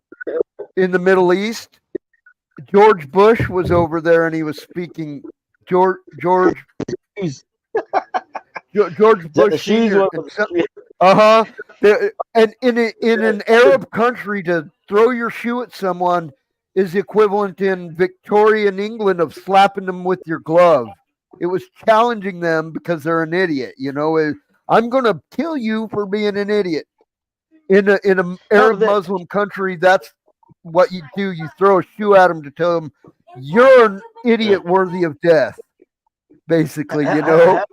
in the Middle East, George Bush was over there and he was speaking. George Bush Sr. And in an Arab country to throw your shoe at someone is the equivalent in Victorian England of slapping them with your glove. It was challenging them because they're an idiot. I'm going to kill you for being an idiot. In an Arab Muslim country, that's what you do. You throw a shoe at them to tell them you're an idiot worthy of death. Basically, How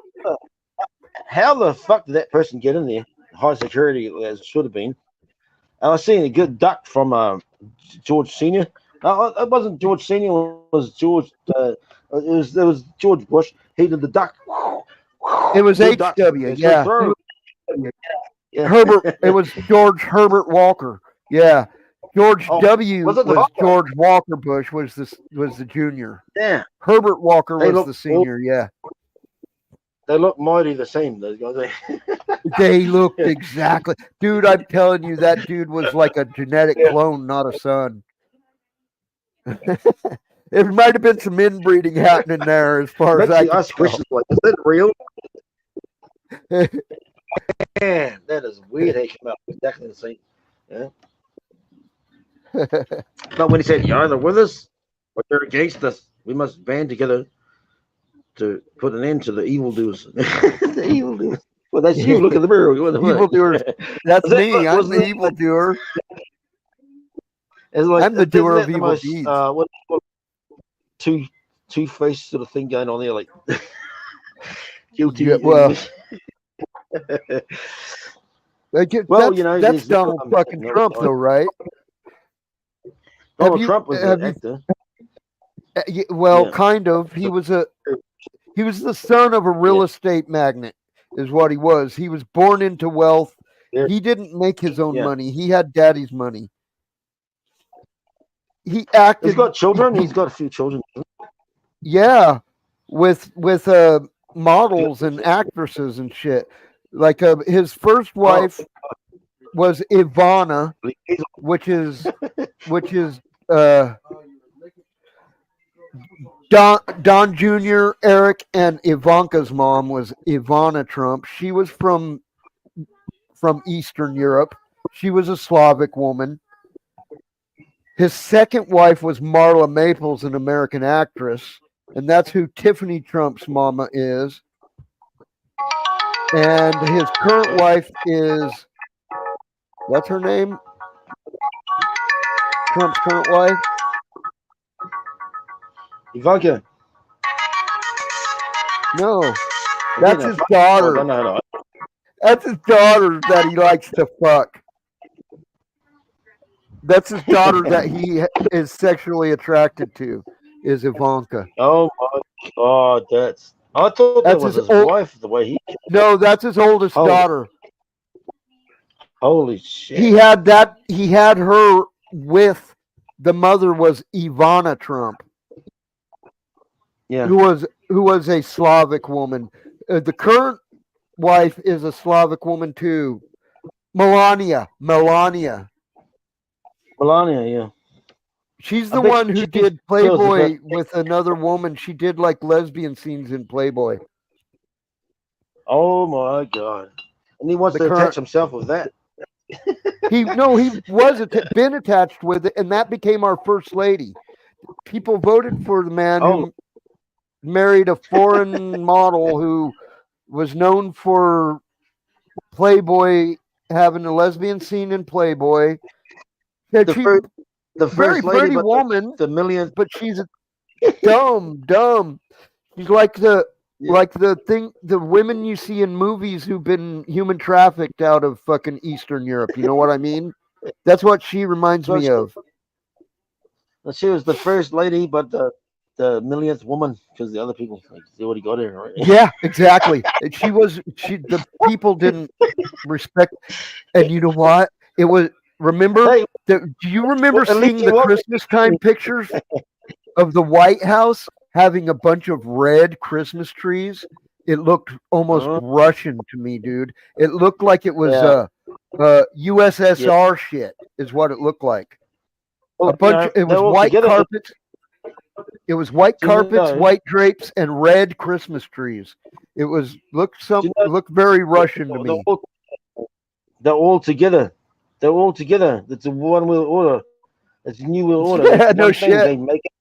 the fuck did that person get in there? High security as it should have been. I was seeing a good duck from George Senior. No, it wasn't George Senior. It was George. It was George Bush. He did the duck. It was Good duck. HW. Yeah. Yeah. Herbert. It was George Herbert Walker. Yeah. George W. was it the was Walker? George Walker Bush was the junior. Yeah. Herbert Walker They was look the senior. Yeah. They look mighty the same. Those guys. They looked exactly. Dude, I'm telling you, that dude was like a genetic clone, not a son. There might have been some inbreeding happening there, as far as I can ask tell. questions like, "Is that real?" Man, that is weird. They came out exactly the same. Yeah. But when he said, "You're either with us or you're against us, we must band together to put an end to the evildoers." The evildoers. Well, that's you. Look at the mirror. Evildoers. That's me. I'm the evildoer. Like, I'm the doer of evil most, deeds. What two-faced sort of thing going on there, like guilty. Yeah, well, well, that's Donald fucking Trump, though, right? Donald Trump was an actor. Kind of. He was the son of a real estate magnate, is what he was. He was born into wealth. Yeah. He didn't make his own money. He had daddy's money. He acted. He's got children. He's got a few children. Yeah, with models and actresses and shit. Like his first wife was Ivana, which is Don Jr., Eric, and Ivanka's mom was Ivana Trump. She was from Eastern Europe. She was a Slavic woman. His second wife was Marla Maples, an American actress, and that's who Tiffany Trump's mama is. And his current wife is, what's her name? Trump's current wife? Ivanka. No, that's his daughter. That's his daughter that he likes to fuck. That's his daughter that he is sexually attracted to, is Ivanka. Oh my God, I thought that was his wife. The way he. No, that's his oldest daughter. Holy shit! He had her with the mother was Ivana Trump. Yeah. Who was a Slavic woman. The current wife is a Slavic woman too. Melania, yeah. She's the one who did Playboy with another woman. She did like lesbian scenes in Playboy. Oh my God! And he wants to attach himself with that. He was been attached with it, and that became our first lady. People voted for the man who married a foreign model who was known for Playboy, having a lesbian scene in Playboy. The first very lady, pretty woman, the millionth, but she's dumb. She's like the women you see in movies who've been human trafficked out of fucking Eastern Europe. You know what I mean? That's what she reminds me of. She was the first lady, but the millionth woman, because the other people they already got her, right? Yeah, exactly. The people didn't respect, and you know what? It was. Do you remember seeing the Christmas time pictures of the White House having a bunch of red Christmas trees? It looked almost Russian to me, dude. It looked like it was USSR shit, is what it looked like. It was white carpets. It was white carpets, white drapes, and red Christmas trees. It looked very Russian to me. They're all together. It's a one-world order. It's a new world order. Yeah, That's no one thing shit. they make it.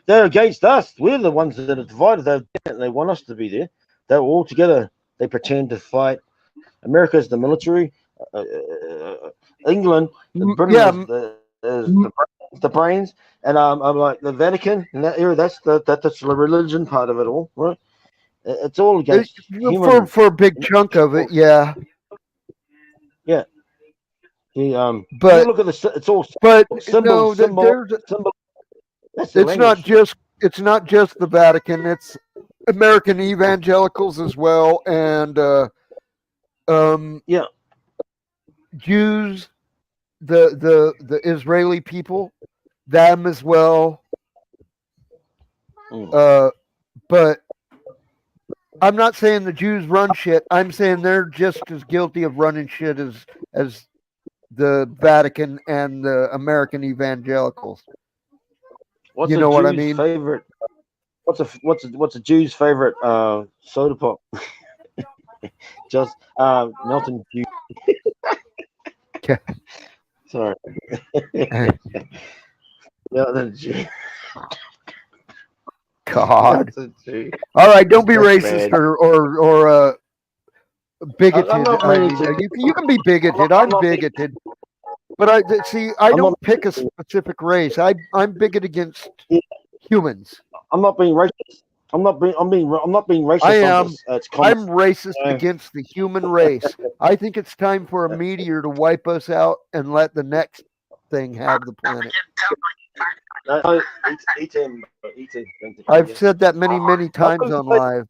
They're against us. We're the ones that are divided. They want us to be there. They're all together. They pretend to fight. America's the military. England, Britain Yeah, is the brains, and I'm like the Vatican in that era. That's the religion part of it all, right? It's all against human. for a big chunk of it, yeah. Yeah. You But look at it's all but symbol. no, there's Symbol. That's the language. it's not just the Vatican. It's American evangelicals as well, and Yeah. Jews, the Israeli people, them as well. But I'm not saying the Jews run shit. I'm saying they're just as guilty of running shit as the Vatican and the American evangelicals. What's You a know what I Jew's mean? favorite? What's a Jew's favorite soda pop? Just Milton Dew. Okay. Sorry. Milton Dew. God. Milton Dew. All right, don't be That's racist bad. or bigoted. I'm not I meaning mean, to. you can be bigoted. I'm I'm not being- bigoted. But I I'm don't not- pick a specific race. I'm bigoted against humans. I'm not being racist. I'm not being racist. I am. On this. It's common. I'm racist against the human race. I think it's time for a meteor to wipe us out and let the next thing have the planet. Eat him. I've said that many times on live.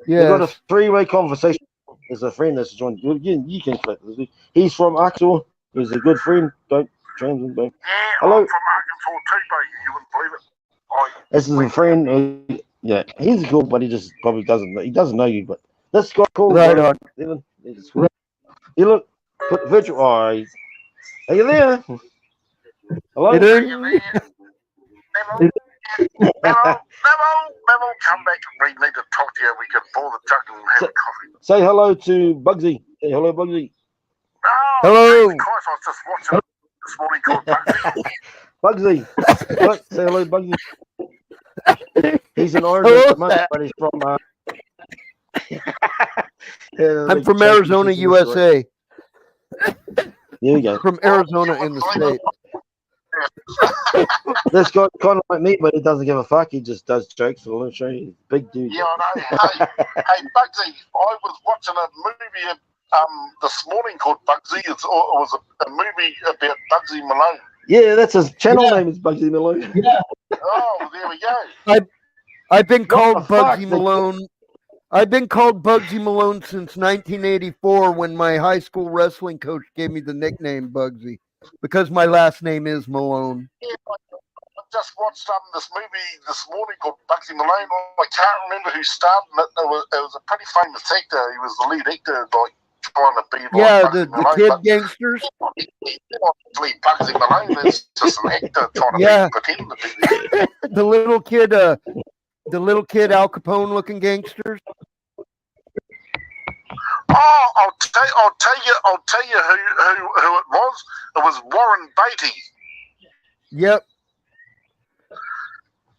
We got a Yes. three-way conversation. There's a friend that's joined. You can click. He's from Arkansas. He's a good friend. Don't change him. Don't. Hello. I'm from Arkansas too, mate. You wouldn't believe it. This is a friend. Yeah, he's cool, but he just probably doesn't know. He doesn't know you, but this guy cool. Right bro. on. Even, you look. Put virtual. Are you there? Hello. It is. Memo, come back. We need to talk to you. We can pour the jug and have a coffee. Say hello to Bugsy. Say hello, Bugsy. Oh, Hello. Jesus Christ, I was just watching this morning called Bugsy. Bugsy. Look, say hello, Bugsy. He's an Hello Oregon, there. but he's from. I'm from Arizona, USA. There you go. From Arizona in the state. This guy kind of like me, but he doesn't give a fuck. He just does jokes. So let me show you. He's a big dude. Yeah, I know. Hey, Bugsy, I was watching a movie this morning called Bugsy. It was a movie about Bugsy Malone. Yeah, that's his channel name is Bugsy Malone. Yeah. Oh, there we go. I've been What called the fuck? Bugsy Malone. I've been called Bugsy Malone since 1984 when my high school wrestling coach gave me the nickname Bugsy because my last name is Malone. Yeah, I just watched this movie this morning called Bugsy Malone. I can't remember who starred in it. It was a pretty famous actor. He was the lead actor, like trying to be like Yeah, Bugsy the Malone, kid but gangsters. he's not actually Bugsy Malone. It's just an actor trying to Yeah. pretend to be there. The little kid Al Capone looking gangsters. Oh, I'll tell you who it was. It was Warren Beatty. Yep. It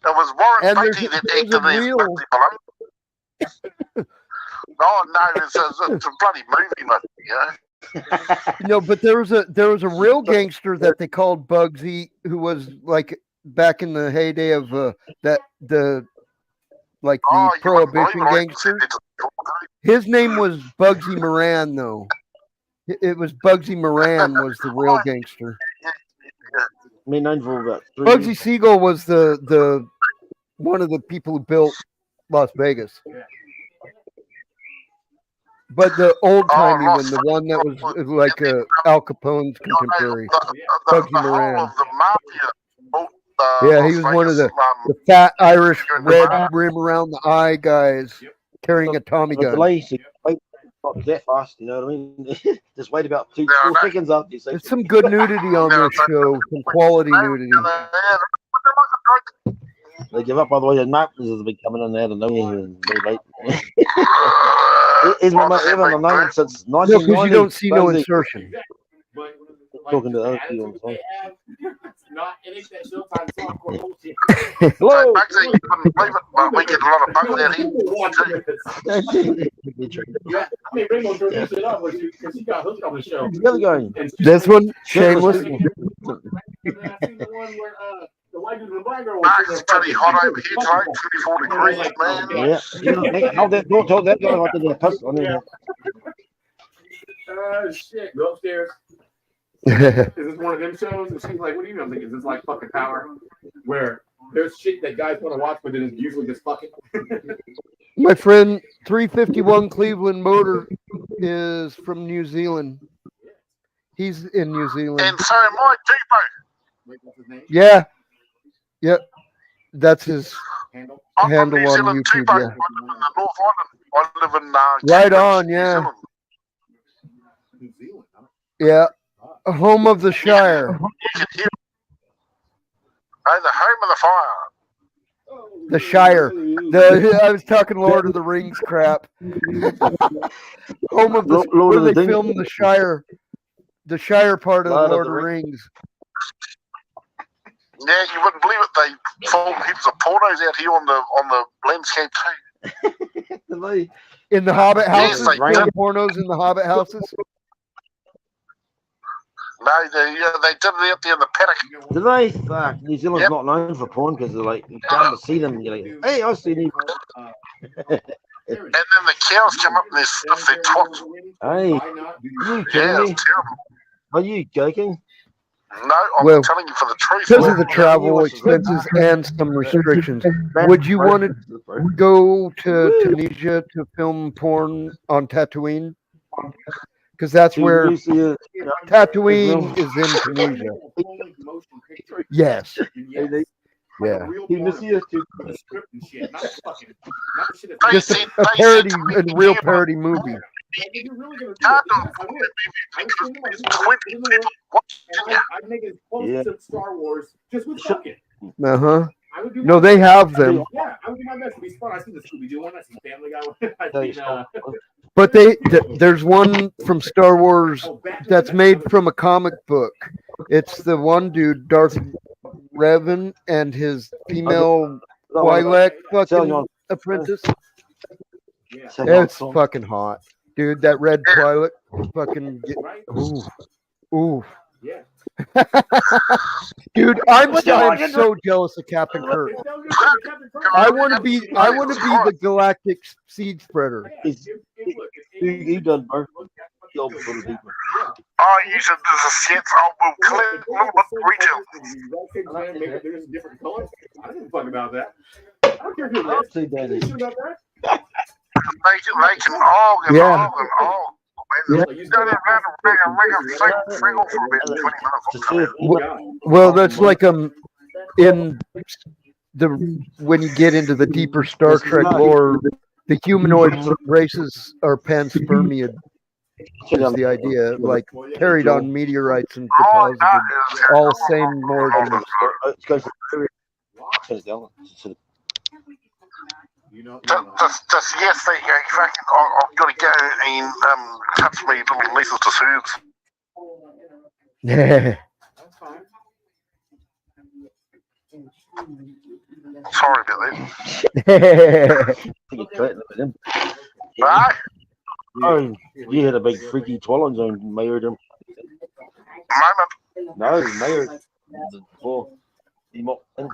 was Warren And Beatty that there's acted a as real- Bugsy Malone. Oh no, it's a bloody movie, mate. Yeah. No, but there was a real gangster that they called Bugsy who was like back in the heyday of the Oh, you wouldn't prohibition believe it. gangsters. His name was Bugsy Moran, though. It was Bugsy Moran was the real gangster. Me known for about 3 Bugsy years. Siegel was the one of the people who built Las Vegas. But the old timey one, the one that was like Al Capone's contemporary. Bugsy The whole Moran. of the mafia. Yeah, he was one of the fat Irish red rim around the eye guys carrying a Tommy The gun. delay, so wait not that fast, you know what I mean? Just wait about 4 seconds after you say There's some good nudity on this show, some quality nudity. they give up. By the way, the Napkins has been coming in out of nowhere and very late. He's been known since No, because 1990. you don't see no Bugsy. insertion. talking to other people on the phone. Not it ain't that Showtime softcore bullshit. Hello. Bugsy, you wouldn't believe it, but we get a lot of bugs out here. Yeah, I mean, Rainbow turned this shit up because she got hooked on the show. The other guy. And This one, shameless. I seen the one where the white dude and the black girl was Mark, it's pretty hot over here tonight, 24 degrees, man. Yeah. How that don't talk that guy like that piss on there. Shit, go upstairs. Is this one of them shows? And she's like, what do you know? I'm thinking, is this like fucking Power? Where there's shit that guys want to watch, but then it's usually just fucking. My friend 351 Cleveland Motor is from New Zealand. He's in New Zealand. And so am I too, bro. Wait, what's his name? Yeah. Yep. That's his Handle? I'm from handle New on Zealand too, YouTube. bro. Yeah. I live in the North Island. I live in Right Cambridge, on, New yeah. Zealand. New Zealand, huh? Yeah. Home of the Shire. You can hear the home of the fire. The Shire. I was talking Lord of the Rings crap. Home of the Lord of where the they Ding- filmed the Shire. The Shire part of the Lord of the Rings. Yeah, you wouldn't believe it. They filmed heaps of pornos out here on the landscape too. In the Hobbit Yes, houses, they film did. pornos in the Hobbit houses. No, they did it out there in the paddock. Do they? Fuck. New Zealand's Yep. not known for porn because they're like, you come to see them and you're like, hey, I see you. And then the cows come up and they sniff their twats. Hey, Why not? are you Yeah, kidding me? it's terrible. Are you joking? No, I'm Well, telling you for the truth. Because of the travel expenses and some restrictions. Would you want to go to Tunisia to film porn on Tatooine? Because that's where Tatooine is in Tunisia. Yes. Yeah. Hey, Just see, a they parody, said to me, a real parody movie. because there's 20 people watching you. I'd make it close to Star Wars just with fucking. Uh huh. I would do No, my they best. have them, Yeah, I would do my best to be smart. I see the Scooby Doo one. I see Family Guy one. I see, but there's one from Star Wars that's made from a comic book. It's the one dude, Darth Revan, and his female Twi'lek fucking apprentice. It's fucking hot, dude. That red Twi'lek fucking. Ooh. Yeah. Dude, I'm so jealous of Captain Kirk. I want to be the galactic seed spreader. He done birth. Killed for the people. Oh, you said there's a sense I will clip a little bit retail. There's different colors. I don't give a fuck about that. I don't care if you're red. See, Daddy. You about that? They can all and Yeah. all and all. You got to ring a single for about 20 minutes. Well, that's like in the when you get into the deeper Star Trek lore, the humanoid races are panspermia. Is the idea like carried on meteorites and All deposited, that is all same origins. Just yes, they fucking. I've got to go and touch me little nieces to suits. Yeah. Sorry about that. Right? Oh, you had a big freaky Twilight Zone mayor. Moment. No, mayor. Before he mocked in,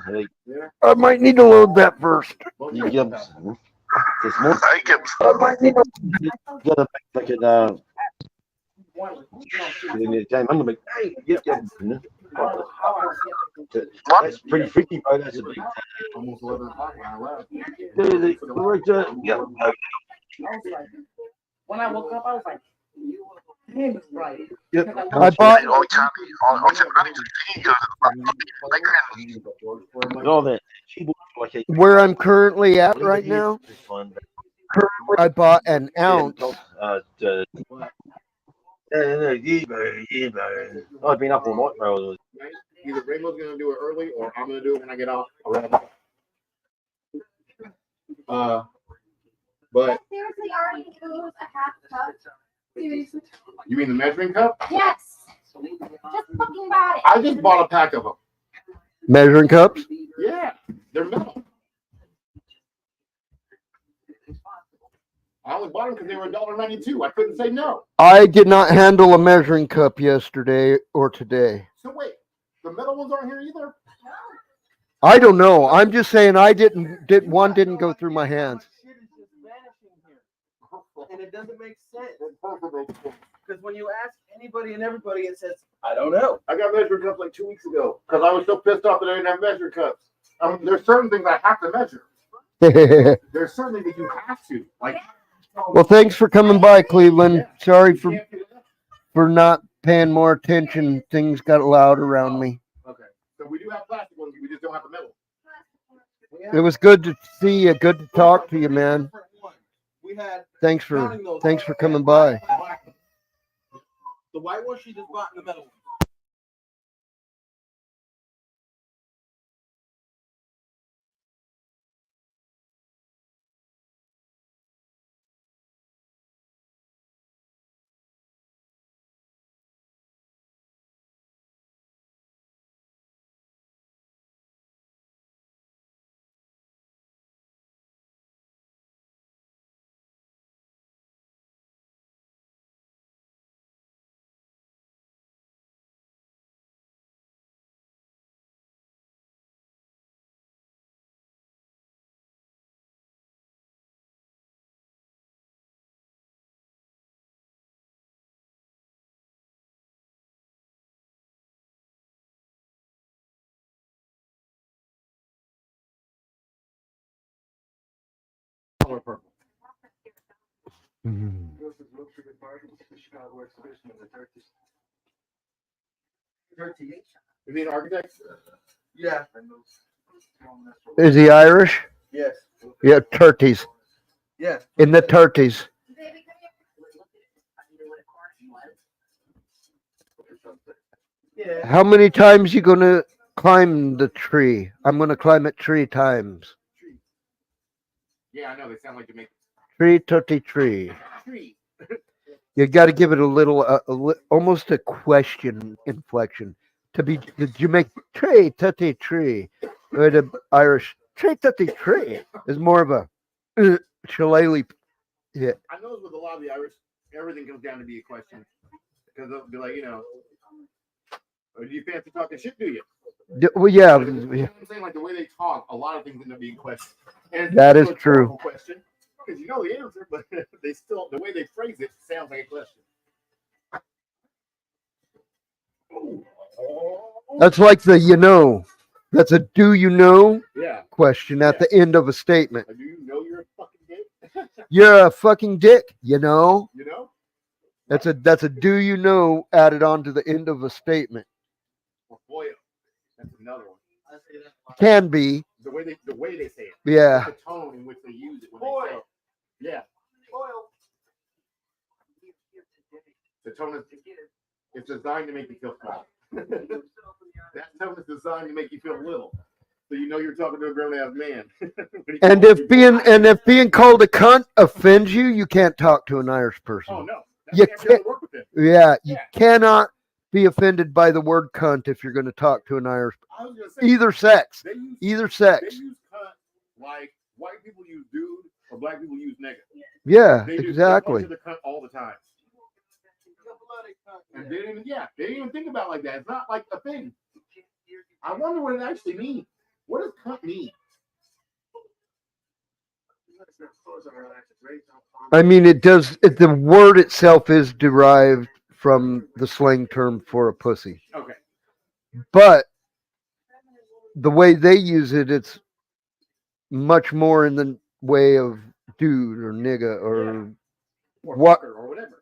I might need to load that first. he gives this morning. Hey, Gibbs. I might need to. Got a fucking then it came under me. Hey, get That's pretty freaky, bro. That's a big. Almost 11 o'clock when I left. Yeah. When I woke up, I was like, damn, it's right. I bought. I can't even hear you. All that. She was like a Where I'm currently at right now, I bought an ounce. I've been up all night, bro. Either Rainbow's gonna do it early, or I'm gonna do it when I get off. But Seriously, already use a half cup. Seriously. you mean the measuring cup? Yes. Just fucking buy it. I just bought a pack of them. Measuring cups? Yeah, they're metal. I only bought them because they were $1.92. I couldn't say no. I did not handle a measuring cup yesterday or today. So wait, the metal ones aren't here either? I don't know. I'm just saying I didn't go through my hands. Shit is just vanishing here. And it doesn't make sense. Because when you ask anybody and everybody, it says, I don't know. I got measuring cups like 2 weeks ago because I was so pissed off that I didn't have measuring cups. There's certain things I have to measure. There's certain things that you have to. Like, Well, thanks for coming by, Cleveland. Sorry for not paying more attention. Things got loud around me. okay. So we do have plastic ones. We just don't have the metal. It was good to see you. Good to talk to you, man. We had Thanks for coming by. the white one she just bought in the metal one. Color purple. You mean architects? Yeah. Is he Irish? Yes. Yeah, turkeys. Yeah. In the turkeys. Yeah. How many times you gonna climb the tree? I'm gonna climb it 3 times. Yeah, I know. They sound like Jamaican. Tree, tutty, tree. Tree. You got to give it a little, almost a question inflection. To be the Jamaican tree, tutty, tree, or the Irish tree, tutty, tree is more of a shillelagh hit. I know with a lot of the Irish, everything comes down to be a question. Because they'll be like, do you fancy talking shit, do you? Well, yeah, You know what I'm saying? Like the way they talk, a lot of things end up being questions. And that is a true. question, because you know the answer, but they still, the way they phrase it sounds like a question. That's like the That's a do you know Yeah. question at the end of a statement. Do you know you're a fucking dick? You're a fucking dick, you know? You know? That's a do you know added on to the end of a statement. Or boyo. That's another one. Can be. The way they say it. Yeah. The tone in which they use it when they say it. Yeah. The tone is it's designed to make you feel small. That tone is designed to make you feel little. So you know you're talking to a grown ass man. And if being called a cunt offends you, you can't talk to an Irish person. Oh no. You can't, work with it. yeah, you cannot be offended by the word cunt if you're going to talk to an Irish. I was gonna say, Either sex. They use cunt like white people use dude or black people use nigga. Yeah, They exactly. They the cunt all the time. And they didn't even think about it like that. It's not like a thing. I wonder what it actually means. What does cunt mean? I mean, it does. The word itself is derived from the slang term for a pussy. Okay. But the way they use it, it's much more in the way of dude or nigga or what or whatever.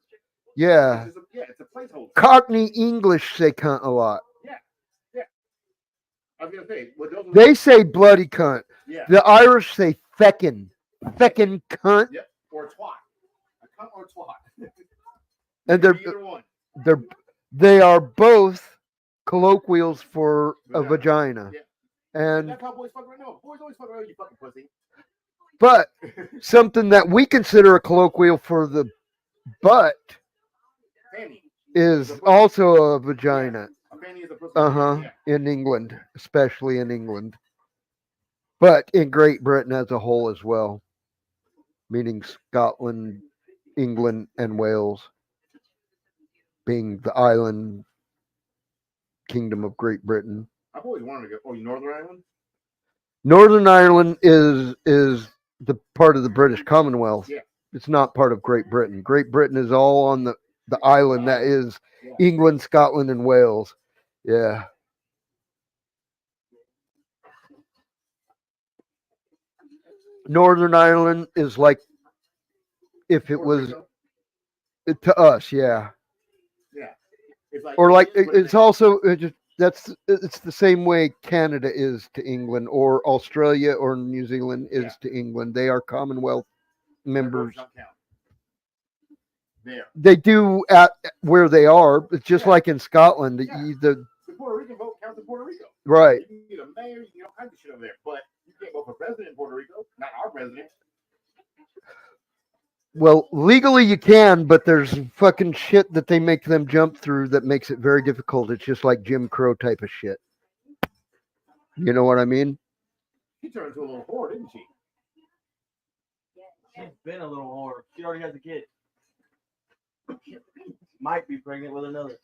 Yeah. It's a placeholder. Cockney English say cunt a lot. Yeah. I was gonna say, They say bloody cunt. Yeah. The Irish say feckin'. Feckin' cunt. Yep. Or twat. A cunt or twat. And either one. they are both colloquials for a vagina. Yeah. And that's how boys fuck right now. Boys always fuck around, you fucking pussy. But something that we consider a colloquial for the butt is also a vagina. A fanny is a pussy. Uh-huh. Yeah. In England, especially in England. But in Great Britain as a whole as well, meaning Scotland, England, and Wales being the island kingdom of Great Britain. I've always wanted to go. Oh, you Northern Ireland? Northern Ireland is the part of the British Commonwealth. Yeah. It's not part of Great Britain. Great Britain is all on the island that is England, Scotland, and Wales. Yeah. Northern Ireland is like if it was to us, yeah. Yeah. It's like, Or like but it's also it's the same way Canada is to England, or Australia or New Zealand is to England. They are Commonwealth members. don't count. There. They do at where they are. It's just like in Scotland. The Puerto Rican vote counts in Puerto Rico. Right. You can get a mayor, you can get all kinds of shit over there, but you can't vote for president in Puerto Rico. Not our president. Well, legally you can, but there's fucking shit that they make them jump through that makes it very difficult. It's just like Jim Crow type of shit. You know what I mean? She turned into a little whore, didn't she? She's been a little whore. She already has a kid. Might be pregnant with another.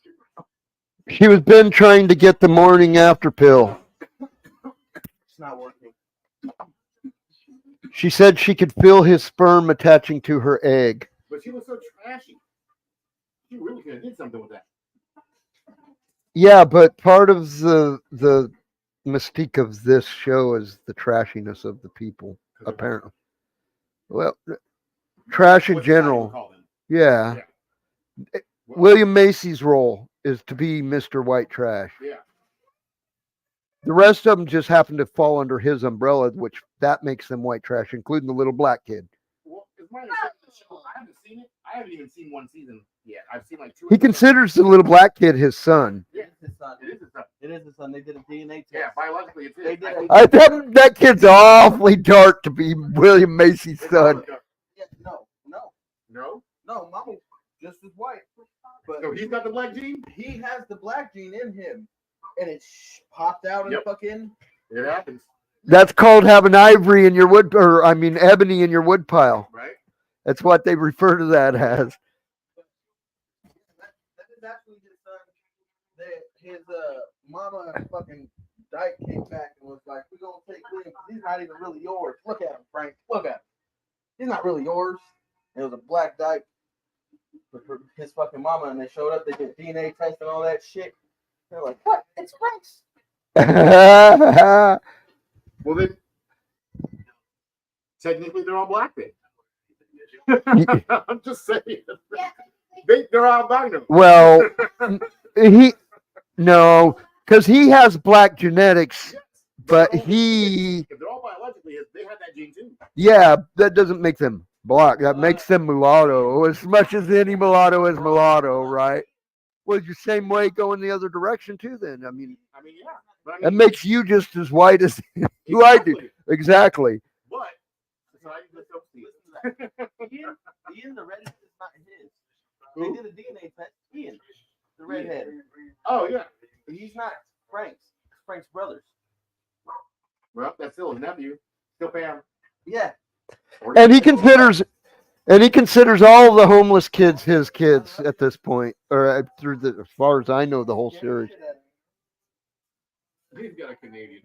She was been trying to get the morning after pill. It's not working. She said she could feel his sperm attaching to her egg. But she was so trashy. She really could have did something with that. Yeah, but part of the mystique of this show is the trashiness of the people, apparently. Well, trash in general. Yeah. William Macy's role is to be Mr. White Trash. Yeah. The rest of them just happen to fall under his umbrella, which that makes them white trash, including the little black kid. Well, it's my understanding of the show. I haven't seen it. I haven't even seen one season yet. I've seen like two. He considers the little black kid his son. Yeah, it's his son. It is his son. It is his son. They did a DNA test. Yeah, biologically it's his. They did That kid's awfully dark to be William Macy's son. Yeah, no, Mama just as white. But so he's got the black gene? He has the black gene in him. And it popped out and fucking. It happens. That's called having ivory in your ebony in your wood pile. Right. That's what they refer to that as. That is actually his son. His mama fucking dyke came back and was like, "We're gonna take William because he's not even really yours. Look at him, Frank. Look at him. He's not really yours." It was a black dyke with his fucking mama, and they showed up. They did DNA test and all that shit. They're like, "What? It's Frank's." Well, then, technically, they're all black then. I'm just saying. They're albino. Well, because he has black genetics, but if they're all biologically, they have that gene too. Yeah, that doesn't make them black. That makes them mulatto, as much as any mulatto is mulatto, right? Well, you're same way going the other direction too. Then, I mean, yeah. But that makes you just as white as who I do. Exactly. But Ian, the redhead is not his. They did a DNA test. Ian, the redhead. Oh yeah. He's not Frank's. Frank's brothers. Well, that's still his nephew. Still pay him. Yeah. And he considers all the homeless kids his kids at this point, or through as far as I know, the whole series. He's got a Canadian.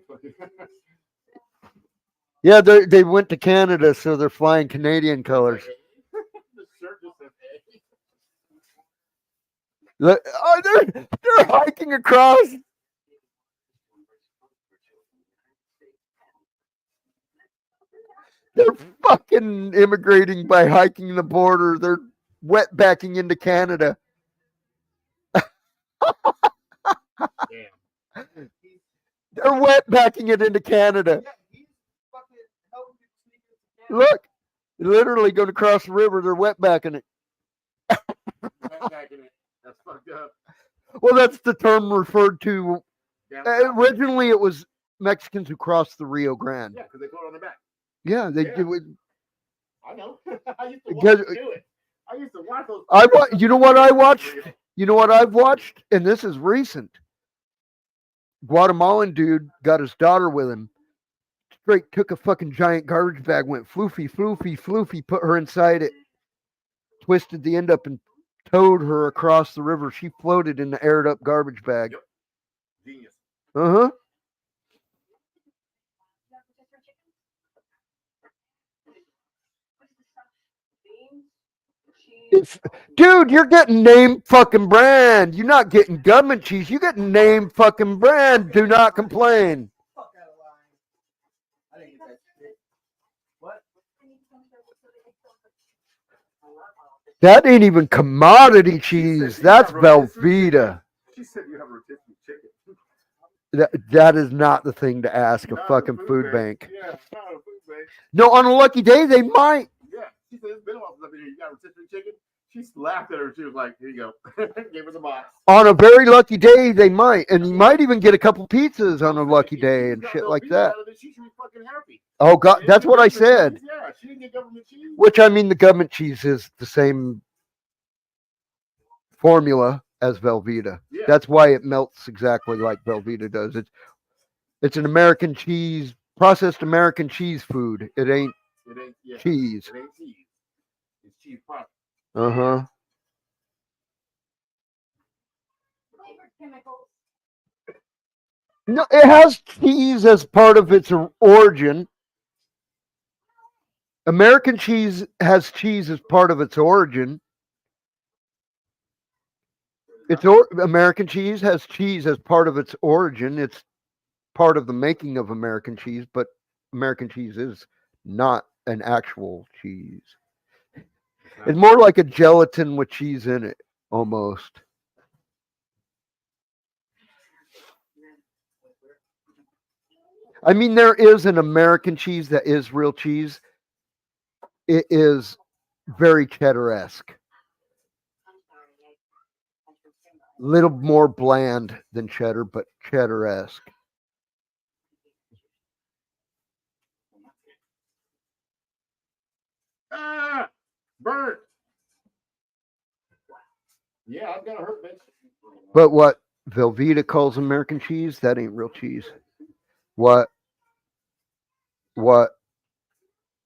Yeah, they went to Canada, so they're flying Canadian colors. The shirt just says A. Look, they're hiking across. They're fucking immigrating by hiking the border. They're wetbacking into Canada. Damn. They're wetbacking it into Canada. Look, literally going across the river. They're wetbacking it. Wetbacking it. That's fucked up. Well, that's the term referred to. Originally, it was Mexicans who crossed the Rio Grande. Yeah, because they put it on their back. Yeah, they do it. I know. I used to watch them do it. I used to watch those. You know what I watched? You know what I've watched? And this is recent. Guatemalan dude got his daughter with him. Straight took a fucking giant garbage bag, went floofy, floofy, floofy, put her inside it, twisted the end up and towed her across the river. She floated in the aired up garbage bag. Yep. Genius. Uh-huh. Dude, you're getting name fucking brand. You're not getting government cheese. You're getting name fucking brand. Do not complain. Fuck out of line. I didn't get that shit. What? That ain't even commodity cheese. That's Velveeta. She said you have rotisserie chicken. That is not the thing to ask a Not fucking a food bank. Yeah, not a food bank. No, on a lucky day they might. Yeah, she said it's been a while since I've been here. You got rotisserie chicken? She laughed at her. She was like, "Here you go." Gave her the box. On a very lucky day they might, and you might even get a couple pizzas on a lucky day and shit like that. She should be fucking happy. Oh God, that's what I said. Yeah, she didn't get government cheese. Which I mean, the government cheese is the same formula as Velveeta. Yeah. That's why it melts exactly like Velveeta does. It's an American cheese, processed American cheese food. It ain't cheese. It ain't cheese. It's cheese product. Uh-huh. No, it has cheese as part of its origin. American cheese has cheese as part of its origin. American cheese has cheese as part of its origin. It's part of the making of American cheese, but American cheese is not an actual cheese. It's more like a gelatin with cheese in it, almost. I mean, there is an American cheese that is real cheese. It is very cheddar-esque. Little more bland than cheddar, but cheddar-esque. Ah, burnt. Yeah, I've got a hurt bitch. But what Velveeta calls American cheese, that ain't real cheese. What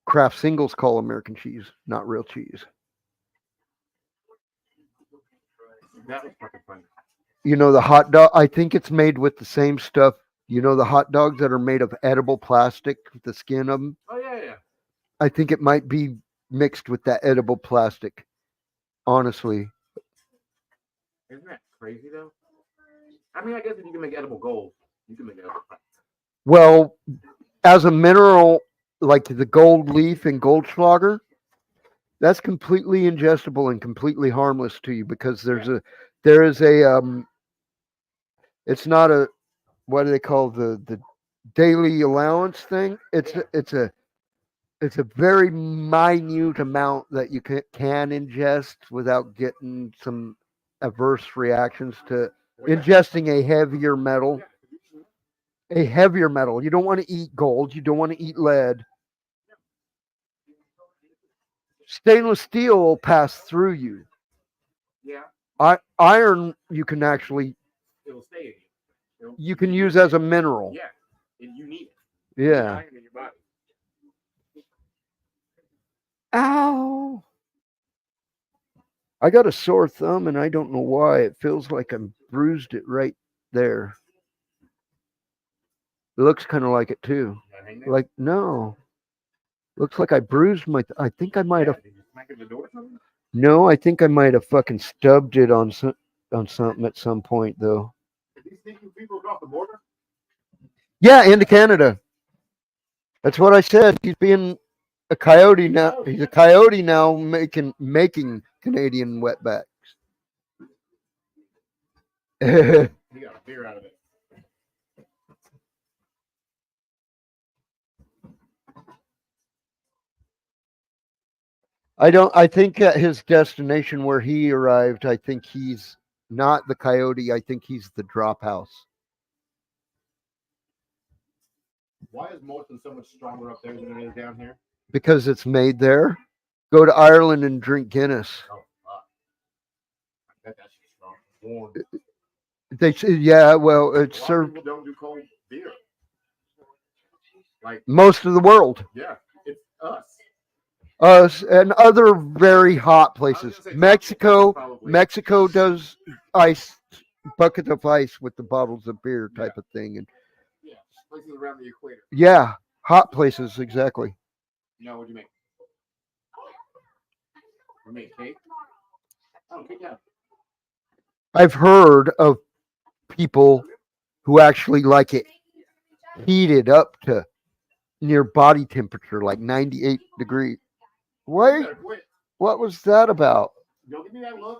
Kraft Singles call American cheese, not real cheese. That was fucking funny. You know, the hot dog, I think it's made with the same stuff. You know, the hot dogs that are made of edible plastic, the skin of them? Oh, yeah. I think it might be mixed with that edible plastic. Honestly. Isn't that crazy, though? I mean, I guess if you can make edible gold, you can make edible plastic. Well, as a mineral, like the gold leaf in Goldschlager, that's completely ingestible and completely harmless to you because there is a it's not a, what do they call the daily allowance thing? It's a very minute amount that you can ingest without getting some adverse reactions to ingesting a heavier metal. A heavier metal. You don't want to eat gold. You don't want to eat lead. Stainless steel will pass through you. Yeah. Iron, you can actually, It'll stay in you. you can use as a mineral. Yeah. And you need it. Yeah. Iron in your body. Ow. I got a sore thumb and I don't know why. It feels like I'm bruised it right there. It looks kind of like it too. Like, no. Looks like I bruised my, I think I might have. Did you smack it in the door or something? No, I think I might have fucking stubbed it on something at some point though. Did these sneaking people across the border? Yeah, into Canada. That's what I said. He's being a coyote now. He's a coyote now making Canadian wetbacks. He got a beer out of it. I think at his destination where he arrived, I think he's not the coyote. I think he's the drop house. Why is Molson so much stronger up there than it is down here? Because it's made there. Go to Ireland and drink Guinness. Oh, fuck. I bet that shit's strong. Warm. They say, yeah, well, A it's lot of served people don't do cold beer. Like, most of the world. yeah, it's us. Us and other very hot places. gonna say Mexico, probably. Mexico does ice bucket of ice with the bottles of beer type of thing, and Yeah, places around the equator. yeah, hot places exactly. No, what'd you make? You made cake? Oh, cake, yeah. I've heard of people who actually like it heated up to near body temperature, like 98 degrees. You Wait, better quit. what was that about? Don't give me that look.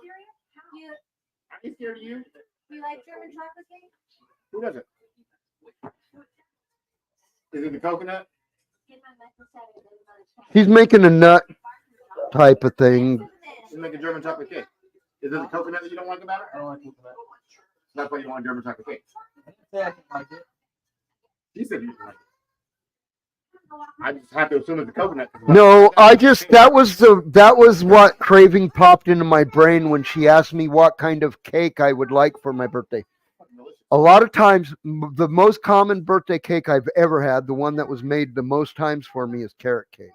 I ain't scared of you. You like German chocolate cake? Who doesn't? Is it the coconut? He's making a nut type of thing. You make a German chocolate cake. Is it the coconut that you don't like about it? I don't like coconut. That's why you want a German chocolate cake. Yeah, I can like it. She said you didn't like it. I just have to assume it's the coconut. No, that was what craving popped into my brain when she asked me what kind of cake I would like for my birthday. A lot of times, the most common birthday cake I've ever had, the one that was made the most times for me, is carrot cake.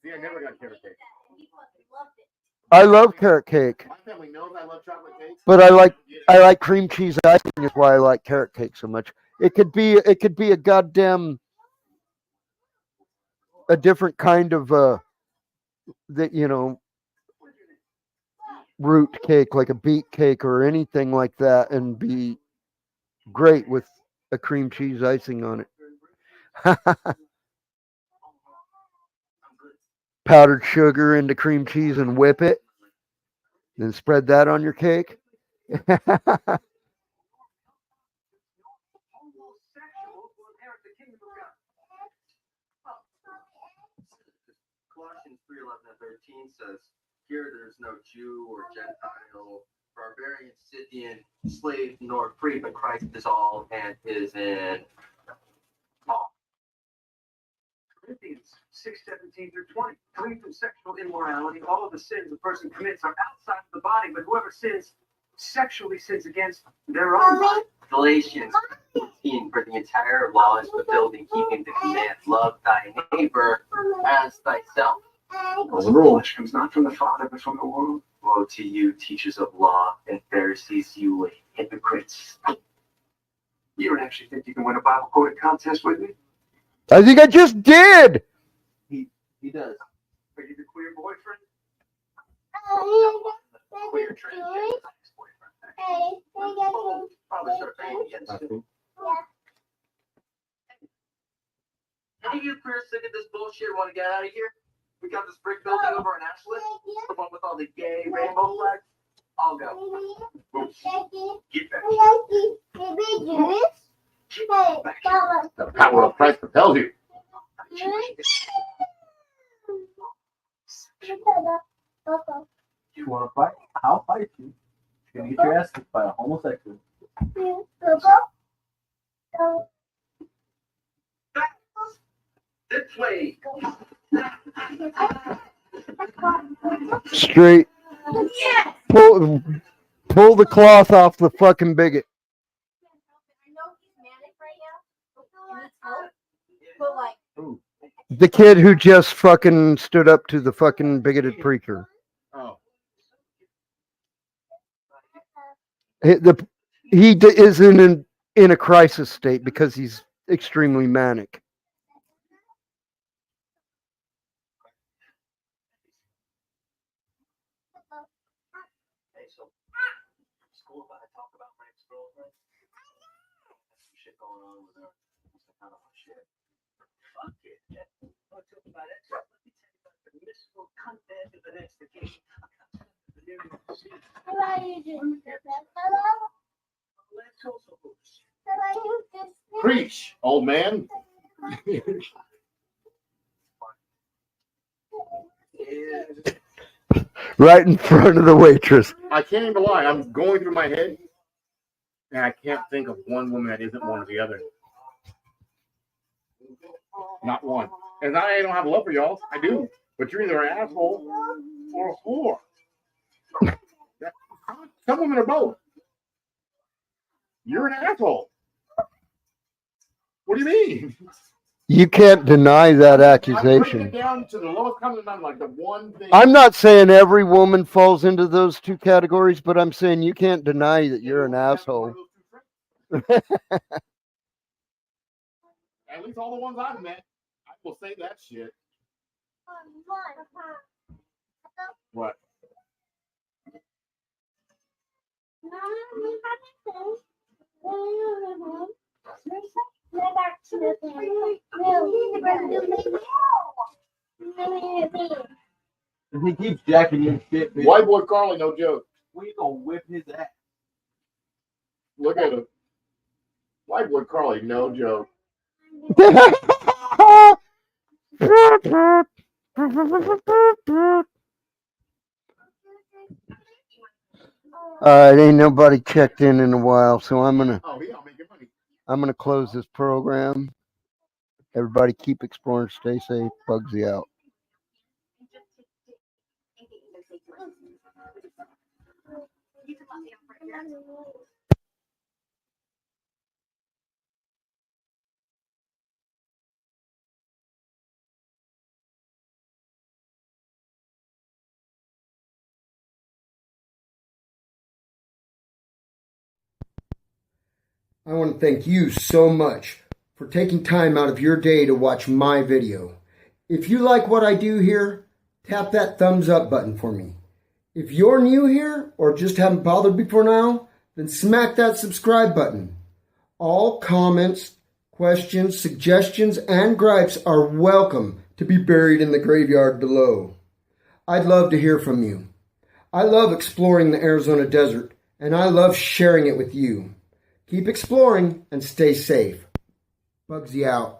See, I never got carrot cake. I love carrot cake, My family knows I love chocolate cake. but I like cream cheese icing. Is why I like carrot cake so much. It could be a goddamn a different kind of root cake, like a beet cake or anything like that, and be great with a cream cheese icing on it. Powdered sugar into cream cheese and whip it, then spread that on your cake. Colossians 3:11-13 says, "Here there is no Jew or Gentile, barbarian, Scythian, slave, nor free, but Christ is all and is in all." Corinthians 6:17-20. Coming from sexual immorality, all of the sins a person commits are outside of the body, but whoever sins sexually sins against their own body. Galatians 15, for the entire law is fulfilled in keeping the command, love thy neighbor as thyself. Well, the rule which comes not from the Father, but from the world. Woe to you, teachers of law and Pharisees, you hypocrites. You don't actually think you can win a Bible quoting contest with me? I think I just did. He does. Are you the queer boyfriend? Queer transgender boyfriend. Probably start banging against you. Any of you queers sick of this bullshit want to get out of here? We got this brick building over in Ashland, the one with all the gay rainbow flags. I'll go. Get back. The power of Christ propels you. You want to fight? I'll fight you. You're gonna get your ass kicked by a homosexual. This way. Straight. Pull the cloth off the fucking bigot. I know he's manic right now. He needs help. But like, The kid who just fucking stood up to the fucking bigoted preacher. Oh. He is in a crisis state because he's extremely manic. Hey, so school about to talk about my ex-girlfriend. Some shit going on with her. I don't know shit. Fuck it. Yeah. I'll talk about it. Let me tell you about the mystical cunt bed of an investigation. Let's also Preach, old man. Right in front of the waitress. I can't even lie. I'm going through my head, and I can't think of one woman that isn't one or the other. Not one. And I don't have love for y'all. I do. But you're either an asshole or a whore. Some women are both. You're an asshole. What do you mean? You can't deny that I'm breaking it accusation. down to the lowest common denominator, like the one thing. I'm not saying every woman falls into those two categories, but I'm saying you can't deny that you're an asshole. At least all the ones I've met, I will say that shit. What? If he keeps jacking your shit, bitch, White boy Carly, no joke. we gonna whip his ass. Look at him. White boy Carly, no joke. All right, ain't nobody checked in a while, so I'm gonna Making money. close this program. Everybody keep exploring, stay safe. Bugsy out. I want to thank you so much for taking time out of your day to watch my video. If you like what I do here, tap that thumbs up button for me. If you're new here or just haven't bothered before now, then smack that subscribe button. All comments, questions, suggestions, and gripes are welcome to be buried in the graveyard below. I'd love to hear from you. I love exploring the Arizona desert, and I love sharing it with you. Keep exploring and stay safe. Bugsy out.